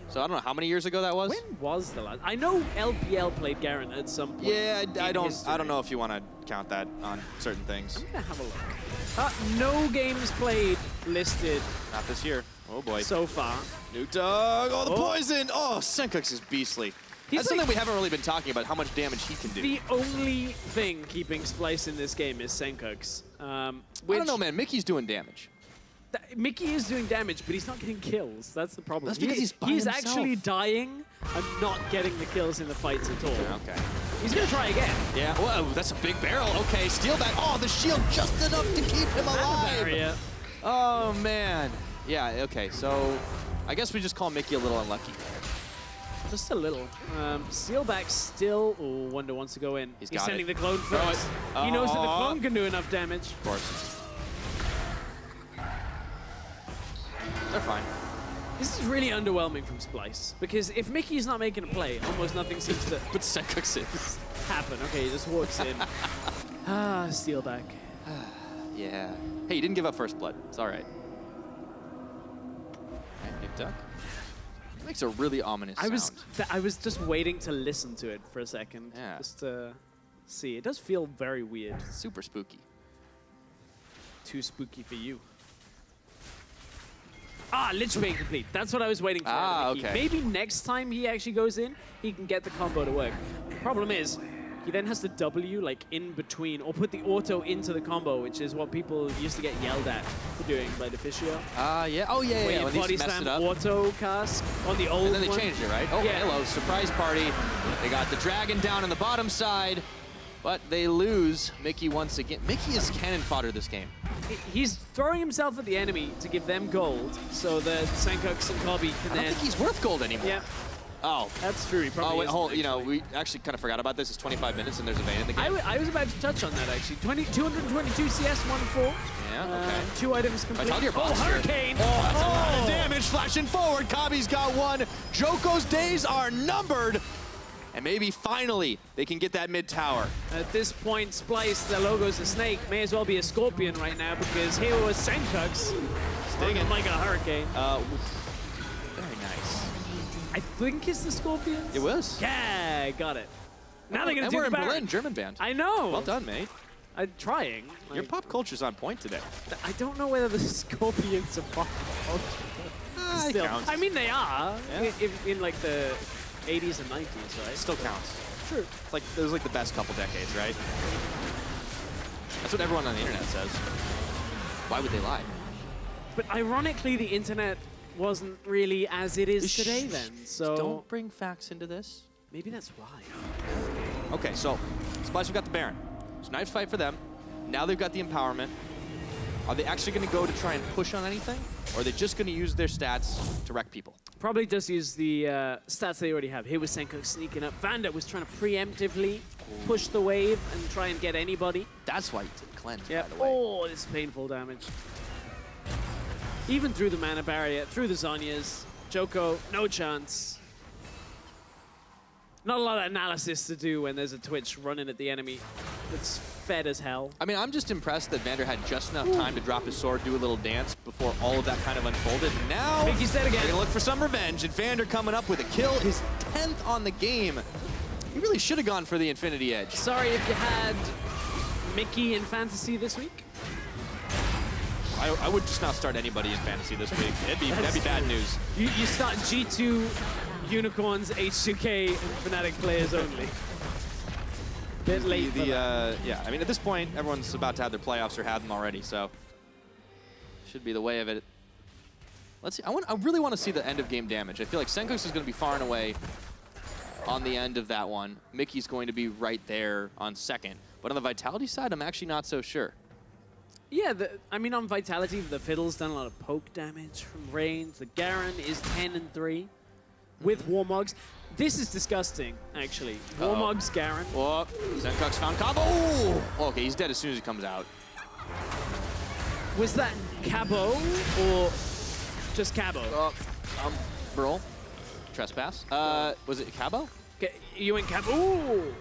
So I don't know how many years ago that was. When was the last? I know LPL played Garen at some point. Yeah, I don't know if you want to count that on certain things. I'm gonna have a look. No games played listed. Not this year. Oh boy. So far. Nukeduck. Oh, the poison. Oh, Sencux is beastly. That's something we haven't really been talking about, how much damage he can do. The only thing keeping Splyce in this game is Sencux. I don't know, man. Mickey's doing damage. Mickey is doing damage, but he's not getting kills. That's the problem. That's because he's by himself. Actually dying and not getting the kills in the fights at all. Okay. He's going to try again. Yeah. Whoa, that's a big barrel. Okay, Steelback. Oh, the shield just enough to keep him alive. Oh, man. Yeah, okay. So I guess we just call Mickey a little unlucky. Just a little. Steelback still... Oh, Wunder wants to go in. He's sending the clone first. He knows that the clone can do enough damage. Of course. They're fine. This is really underwhelming from Splyce, because if Mickey's not making a play, almost nothing seems to... But Sencux is. Happen. Okay, he just walks in. Steelback. Yeah. Hey, you didn't give up first blood. It's all right. Nukeduck. It makes a really ominous sound. I was just waiting to listen to it for a second. Yeah. Just to see. It does feel very weird. Super spooky. Too spooky for you. Lich Bait complete. That's what I was waiting for. Okay. Maybe next time he actually goes in, he can get the combo to work. Problem is, he then has to W like in between, or put the auto into the combo, which is what people used to get yelled at for doing by Deficio. Yeah. Oh, yeah, Where yeah. you body slam auto cast on the old And then they changed it, right? Oh, yeah. Hello, surprise party. They got the dragon down on the bottom side, but they lose Mickey once again. Mickey is cannon fodder this game. He's throwing himself at the enemy to give them gold, so that Sencux and Kobbe can I don't think he's worth gold anymore. Yeah. Oh. That's true. He probably wait, hold. You know, we actually kind of forgot about this. It's 25 minutes and there's a Vayne in the game. I was about to touch on that, actually. 222 CS, 1-4. Yeah, okay. 2 items complete. Hurricane! Oh, that's a lot of damage. Flashing forward. Kobbe's got one. Djoko's days are numbered. And maybe finally they can get that mid tower. At this point, Splyce, the logo's a snake, may as well be a scorpion right now, because here was Sencux stinging like a hurricane. Very nice. I think it's the scorpion. It was. Yeah, got it. Now they're gonna do we're the in Baron. Berlin, German band. I know. Well done, mate. I'm trying. Your pop culture's on point today. I don't know whether the scorpions are pop culture. Still, counts. I mean, they are in like the 80s and 90s, right? Still counts. True. It's like it was like the best couple decades, right? That's what everyone on the internet says. Why would they lie? But ironically, the internet wasn't really as it is today then. So don't bring facts into this. Maybe that's why. Okay, so Splyce, we got the Baron. It's a nice fight for them. Now they've got the empowerment. Are they actually going to go to try and push on anything? Or are they just going to use their stats to wreck people? Probably just use the stats they already have. Here was Sencux sneaking up. Vander was trying to preemptively push the wave and try and get anybody. That's why he did cleanse, by the way. Oh, this is painful damage. Even through the mana barrier, through the Zhonya's, Djoko, no chance. Not a lot of analysis to do when there's a Twitch running at the enemy that's fed as hell. I mean, I'm just impressed that Vander had just enough time to drop his sword, do a little dance before all of that kind of unfolded. Now, Mikyx dead again. They're gonna look for some revenge, and Vander coming up with a kill, his 10th on the game. He really should have gone for the Infinity Edge. Sorry if you had Mickey in Fantasy this week. I would just not start anybody in Fantasy this week. That'd be bad news. You start G2 Unicorns, H2K, and Fnatic players only. Bit late for that. Yeah, I mean, at this point, everyone's about to have their playoffs or had them already, so should be the way of it. Let's see. I really want to see the end of game damage. I feel like Sencux is going to be far and away on the end of that one. Mickey's going to be right there on second. But on the Vitality side, I'm actually not so sure. Yeah, I mean, on Vitality, the Fiddle's done a lot of poke damage from range. The Garen is 10-3 with Warmogs. This is disgusting, actually. Warmogs, Garen. Oh, Sencux found Kobbe. Oh, okay, he's dead as soon as he comes out. Was that Cabo or just Cabo? Bro. Trespass. Was it Cabo? Okay, you went Cabo. Ooh.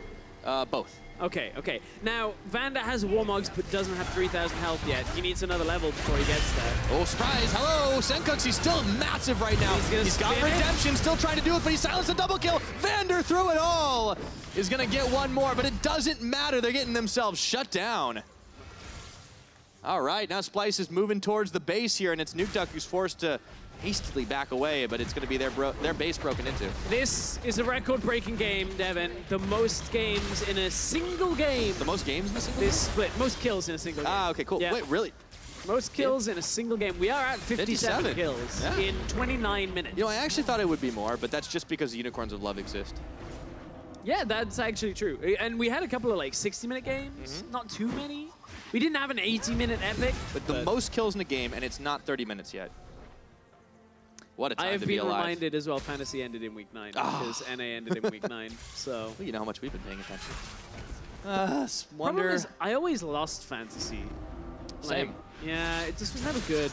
Both. Okay, okay. Now, Vander has Warmogs, but doesn't have 3,000 health yet. He needs another level before he gets there. Oh, surprise. Hello, Sencux. He's still massive right now. He's got redemption, still trying to do it, but he silenced a double kill. Vander through it all. Is going to get one more, but it doesn't matter. They're getting themselves shut down. All right, now Splyce is moving towards the base here, and it's Nukeduck who's forced to hastily back away, but it's going to be their base broken into. This is a record-breaking game, Devin. The most games in a single game. The most games in a single game? This split. Most kills in a single game. Ah, okay, cool. Yeah. Wait, really? Most kills in a single game. We are at 57 kills in 29 minutes. You know, I actually thought it would be more, but that's just because Unicorns of Love exist. Yeah, that's actually true. And we had a couple of like 60-minute games, not too many. We didn't have an 80-minute epic. But the most kills in a game, and it's not 30 minutes yet. What a time I have to be been alive. reminded as well, Fantasy ended in week 9 because NA ended in week 9. So well, you know how much we've been paying attention. Wonder. Is, I always lost Fantasy. Same. Like, yeah, it just was never good.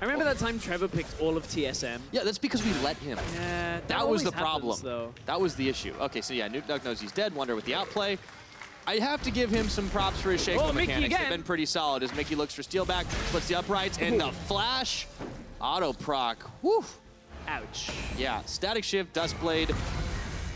I remember that time Trevor picked all of TSM. Yeah, that's because we let him. Yeah, that was the problem. Though. That was the issue. Okay, so yeah, Nukeduck knows he's dead. Wunder with the outplay. I have to give him some props for his Shaco mechanics. They've been pretty solid as Mikyx looks for Steelback, splits the uprights, and the flash. Auto proc. Woo. Ouch. Yeah, static shift, dust blade,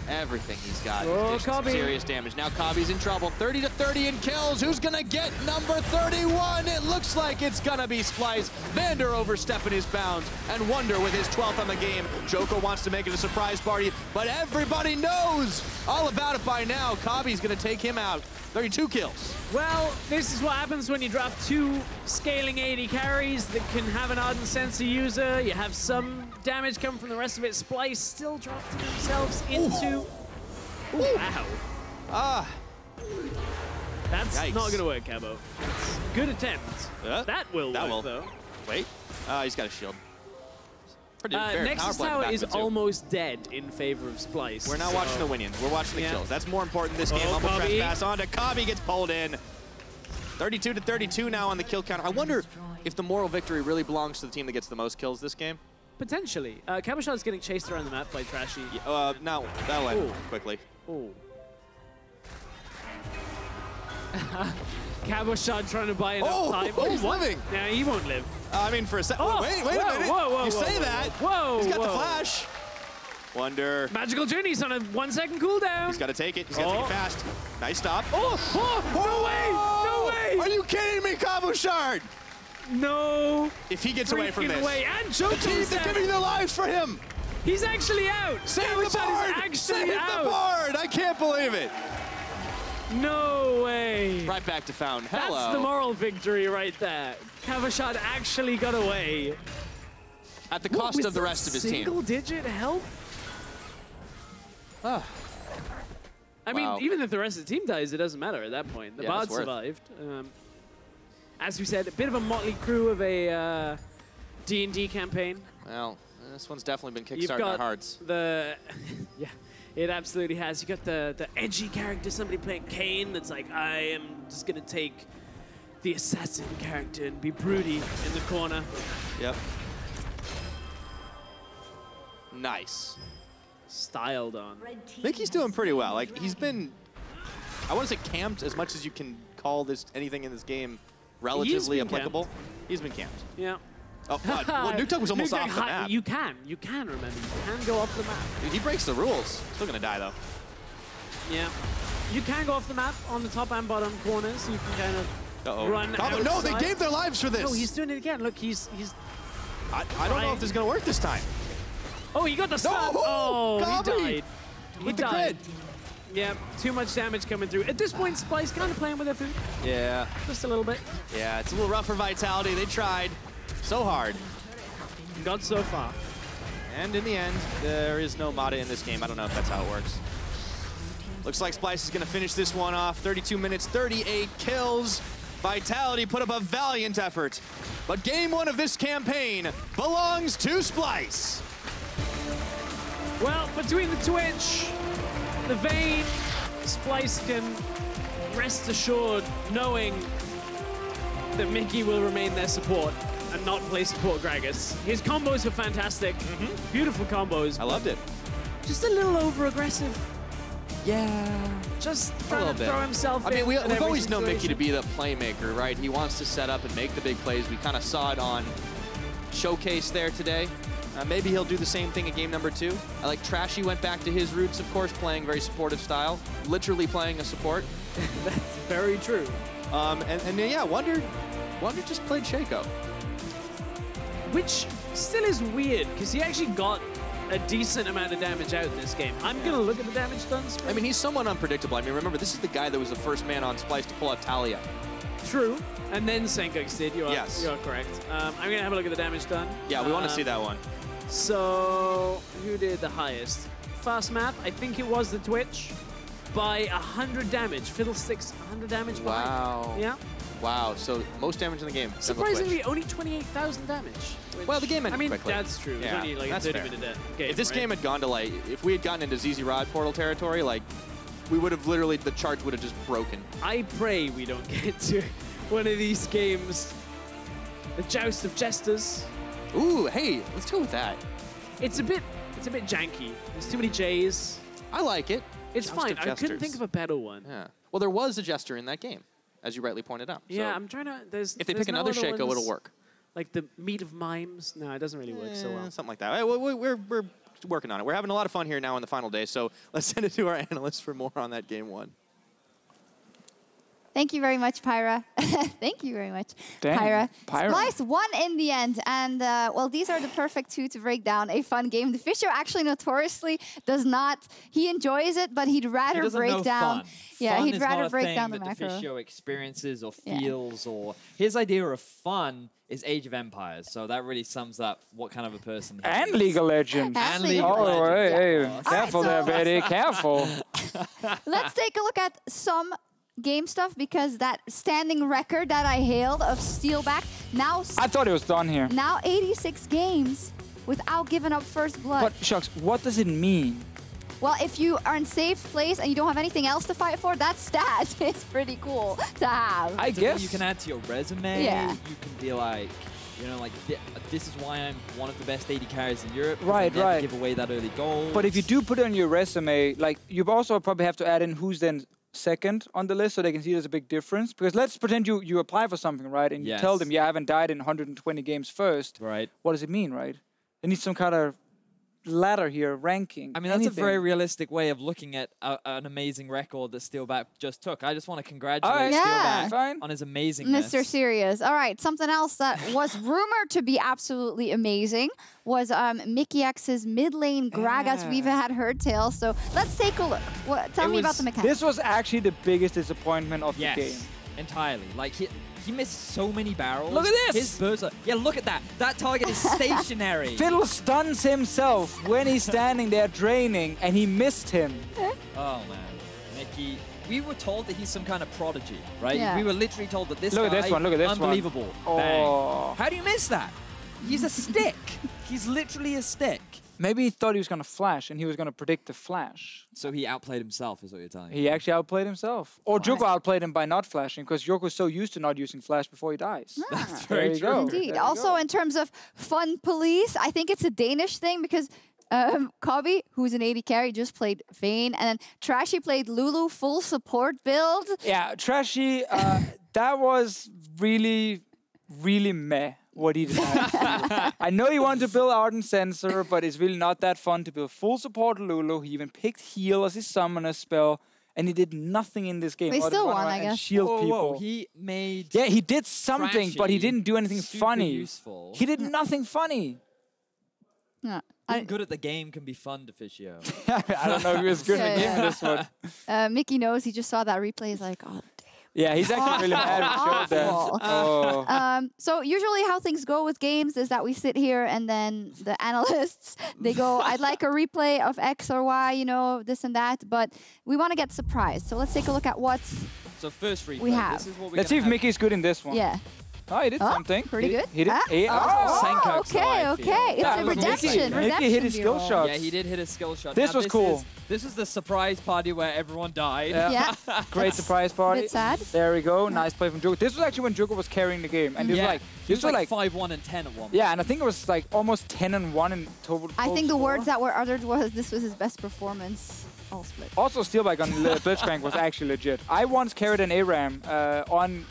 everything he's got. Oh, Kobbe. Serious damage. Now Kobbe's in trouble. 30 to 30 in kills. Who's gonna get number 31? It looks like it's gonna be Splyce. Vander overstepping his bounds, and Wunder with his 12th on the game. Djoko wants to make it a surprise party, but everybody knows all about it by now. Kobbe's gonna take him out. 32 kills. Well, this is what happens when you draft 2 scaling AD carries that can have an Ardent Sensor user. You have some damage come from the rest of it. Splyce still drafting themselves into... Ooh, wow. Ah. That's Yikes. not going to work, Cabo. Good attempt. That will work, though. Wait. He's got a shield. Nexus Tower is almost dead in favor of Splyce. We're not watching the win-ins. We're watching the kills. That's more important this game. Humble trespass onto Kobbe, gets pulled in. 32 to 32 now on the kill counter. I wonder if the moral victory really belongs to the team that gets the most kills this game. Potentially. Cabochard's getting chased around the map by Trashy. No, that went quickly. Ooh. Cabochard trying to buy enough time. He's living. Yeah, he won't live. I mean, for a second. Wait a minute. Whoa, you say that. Whoa. He's got the flash. Wunder. Magical Journey's on a 1 second cooldown. He's got to take it. He's got to take it fast. Nice stop. No way. No way. Are you kidding me, Cabochard? No. If he gets away from this. And Djoko's they're giving their lives for him. He's actually out. Save the board. Save the board. I can't believe it. No way. Right back to Found. Hello. That's the moral victory right there. Cabochard actually got away. At the cost of the rest of his team. Single-digit help? I mean, even if the rest of the team dies, it doesn't matter at that point. The Bard survived. As we said, a bit of a motley crew of a D&D campaign. Well, this one's definitely been kickstarting our hearts. Yeah. It absolutely has. You got the edgy character, somebody playing Kayn that's like, I am just going to take the assassin character and be broody in the corner. Yep. Nice. Styled on. Mikyx doing pretty well. Like, he's been, I want to say camped as much as you can call this anything in this game relatively applicable. Camped. He's been camped. Yeah. Oh, well, Nukeduck was almost off the map. You can remember. You can go off the map. Dude, he breaks the rules. Still gonna die though. Yeah. You can go off the map on the top and bottom corners. So you can kind of run outside. No, they gave their lives for this. No, he's doing it again. Look, he's I don't know if this is gonna work this time. Oh, he got the stun. Oh, Kobbe he died. with the crit. Yeah, too much damage coming through. At this point, Splyce kind of playing with their food. Yeah. Just a little bit. Yeah, it's a little rough for Vitality. They tried so hard. Got so far. And in the end, there is no Mata in this game. I don't know if that's how it works. Looks like Splyce is going to finish this one off. 32 minutes, 38 kills. Vitality put up a valiant effort. But game 1 of this campaign belongs to Splyce. Well, between the Twitch, the Vayne, Splyce can rest assured knowing that Mikyx will remain their support. and not play support Gragas. His combos were fantastic. Beautiful combos. I loved it. Just a little over-aggressive. Yeah. Just trying to throw himself in. I mean, we've always known situation. Mikyx to be the playmaker, right? He wants to set up and make the big plays. We kind of saw it on Showcase there today. Maybe he'll do the same thing in game number 2. I like Trashy went back to his roots, of course, playing very supportive style. Literally playing a support. That's very true. And yeah, Wunder just played Shaco. Which still is weird, because he actually got a decent amount of damage out in this game. I'm going to look at the damage done. I mean, he's somewhat unpredictable. I mean, remember, this is the guy that was the first man on Splyce to pull out Talia. True. And then Sencux did. You are correct. I'm going to have a look at the damage done. Yeah, we want to see that one. So, who did the highest? Fast map, I think it was the Twitch, by 100 damage. Fiddlesticks, 100 damage. Wow. Yeah. Wow, so most damage in the game. Surprisingly, only 28,000 damage. Well, the game ended quickly. That's true. Yeah, It was only like that's a fair. 30-minute game. If this game had gone to like, if we had gotten into ZZ Rod Portal territory, like, we would have literally, the charts would have just broken. I pray we don't get to one of these games. The Joust of Jesters. Ooh, hey, let's go with that. It's a bit janky. There's too many J's. I like it. It's Joust fine. of I couldn't Jesters. think of a better one. Yeah. Well, there was a Jester in that game, as you rightly pointed out. Yeah, so I'm trying to. if they pick another Shaco, it'll work. Like the Meat of Mimes? No, it doesn't really work so well. Something like that. We're working on it. We're having a lot of fun here now on the final day, so let's send it to our analysts for more on that game 1. Thank you very much, Pyra. Thank you very much, Dang, Pyra. Pyra. Splyce won in the end, and well, these are the perfect 2 to break down a fun game. Deficio actually notoriously does not. He enjoys it, but he'd rather break down. Yeah, he'd rather break down the macro. Deficio experiences or feels, or his idea of fun is Age of Empires. So that really sums up what kind of a person he And is. League of Legends. And League of Oh, Legends. hey, careful there, Vedi, careful. Let's take a look at some game stuff, because that standing record that I hailed of Steelback, now I thought it was done here. now 86 games without giving up first blood. But, Sjokz, what does it mean? Well, if you are in safe place and you don't have anything else to fight for, that stat is pretty cool to have. I guess. You can add to your resume. Yeah. You can be like, you know, like, this is why I'm one of the best AD carries in Europe. Right, never right. Give away that early goal. But if you do put it on your resume, like, you also probably have to add in who's then second on the list so they can see there's a big difference. Because let's pretend you apply for something, right? And you tell them, yeah, I haven't died in 120 games first. Right. What does it mean, right? They need some kind of ladder here, ranking. I mean, that's a very realistic way of looking at an amazing record that Steelback just took. I just want to congratulate Steelback on his amazingness. Mr. Serious. All right, something else that was rumored to be absolutely amazing was Mikyx's mid lane Gragas. We've had her tale, so let's take a look. Tell me about the mechanics. This was actually the biggest disappointment of the game. Entirely. Like, he missed so many barrels. Look at this! His burst, yeah, look at that. That target is stationary. Fiddle stuns himself when he's standing there draining, and he missed him. Oh, man. Mikyx. We were told that he's some kind of prodigy, right? Yeah. We were literally told that this Look guy, at this one, look at this one. unbelievable. Oh. Bang. How do you miss that? He's a stick. He's literally a stick. Maybe he thought he was going to flash, and he was going to predict the flash. So he outplayed himself, is what you're telling me. He actually outplayed himself. Or Djoko outplayed him by not flashing, because Djoko's so used to not using flash before he dies. That's There very you true. go. Indeed. There you Also, go. in terms of fun police, I think it's a Danish thing, because Kobbe, who's an AD carry, just played Vayne, and then Trashy played Lulu full support build. Yeah, Trashy, that was really, really meh. What he decided. I know he wanted to build Ardent Sensor, but it's really not that fun to build full support Lulu. He even picked heal as his summoner spell, and he did nothing in this game. They other still than run won, around I and guess. shield people. He made... Yeah, he did something, but he didn't do anything super funny. useful. He did nothing funny. Yeah. Being good at the game can be fun, Deficio. I don't know if he was good at the game in this one. Mickey knows. He just saw that replay. He's like, oh, Yeah, he's actually really mad we showed that. Oh. So usually how things go with games is that we sit here and then the analysts, they go, I'd like a replay of X or Y, you know, this and that, but we want to get surprised. So let's take a look at what So first replay. we have. This is what Let's see if Mickey's good in this one. Yeah. Oh, he did something. Pretty good. He did. Sencux, okay. It's a redemption. Mikyx hit his skill shot. Yeah, he did hit a skill shot. This was cool. This is the surprise party where everyone died. Yeah. Great surprise party. Bit sad. There we go. Nice play from Djoko. This was actually when Djoko was carrying the game. And it was like, this was like 5-1 and 10 at one point. Yeah, and I think it was like almost 10-1 in total. I think the words that were uttered was this was his best performance all split. Also, Steelback on Blitzcrank was actually legit. I once carried an ARAM on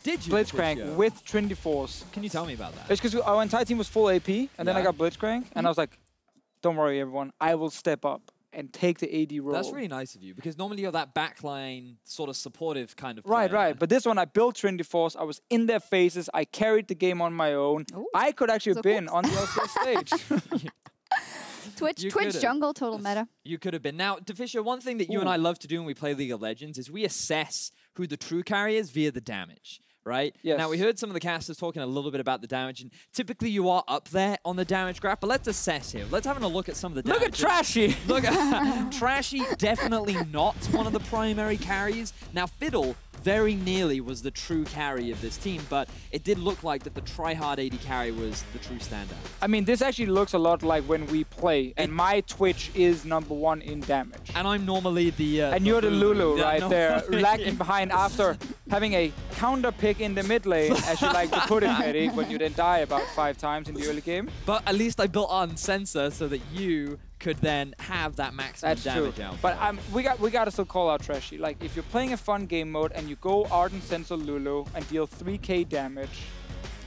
Blitzcrank with Trinity Force. Can you tell me about that? It's because our entire team was full AP, and then I got Blitzcrank, and I was like, don't worry, everyone. I will step up and take the AD role. That's really nice of you, because normally you're that backline sort of supportive kind of player. Right. But this one, I built Trinity Force. I was in their faces. I carried the game on my own. Ooh. I could actually have been on the LCS stage. Twitch jungle, total meta. You could have been. Now, Deficio, one thing that you and I love to do when we play League of Legends is we assess who the true carry is via the damage. Right? Yes. Now, we heard some of the casters talking a little bit about the damage, and typically you are up there on the damage graph, but let's assess here. Let's have a look at some of the damage. Look at Trashy! Look at Trashy, definitely not one of the primary carries. Now, Fiddle very nearly was the true carry of this team, but it did look like that the try-hard AD carry was the true standout. I mean, this actually looks a lot like when we play, and my Twitch is #1 in damage. And I'm normally the... and you're the Lulu right there, really. lagging behind after having a counter pick in the mid lane, as you like to put it, Eddie, when you then die about 5 times in the early game. But at least I built on sensor so that you could then have that maximum damage out. But we got to still call out Trashy. Like, if you're playing a fun game mode and you go Ardent Sensor Lulu and deal 3k damage,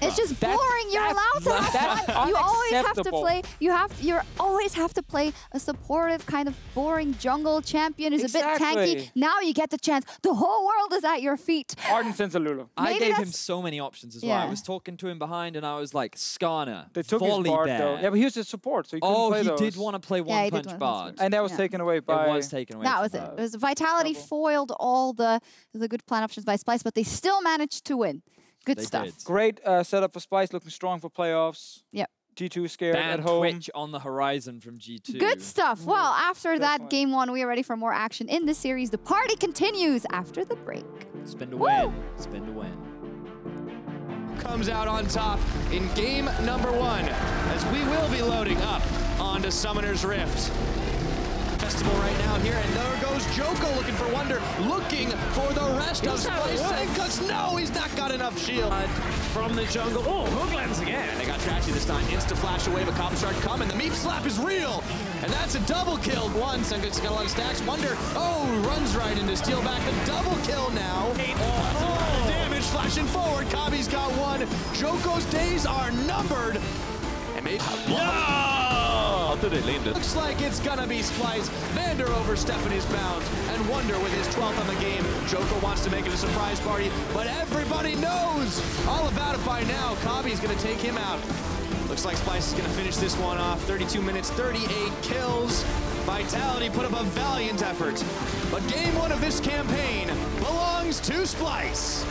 it's just boring. You're allowed to have fun. You always have to play. You always have to play a supportive kind of boring jungle champion who's a bit tanky. Now you get the chance. The whole world is at your feet. Ardent Sensor Lulu. I gave him so many options as well. I was talking to him behind and I was like, Skarner, they took his bard though. Yeah, but he was his support, so he couldn't play those. He did want to play One Punch Bard. And that was taken away by... It was taken away. That was it. It was Vitality foiled all the good plan options by Splyce, but they still managed to win. Good stuff. Great setup for Splyce, looking strong for playoffs. Yep. G2 scared at home. Twitch on the horizon from G2. Good stuff. Well, after that game 1, we are ready for more action in this series. The party continues after the break. Spin to win. Spin to win. Comes out on top in game number 1, as we will be loading up onto Summoner's Rift. Festival right now here, and there goes Djoko looking for Wunder, looking for the rest of Splyce. Sencux, no, he's not got enough shield. From the jungle, hooklands again. And they got Trashy this time, insta-flash away, but Cabochard coming, the meep slap is real, and that's a double kill. Sencux got a lot of stacks, Wunder, runs right into Steelback, the double kill now. Damage flashing forward, Kobbe's got one. Djoko's days are numbered. And maybe... Looks like it's gonna be Splyce. Vander overstepping his bounds, and Wunder with his 12th on the game. Djoko wants to make it a surprise party, but everybody knows all about it by now. Kobbe's gonna take him out. Looks like Splyce is gonna finish this one off. 32 minutes, 38 kills. Vitality put up a valiant effort, but game 1 of this campaign belongs to Splyce.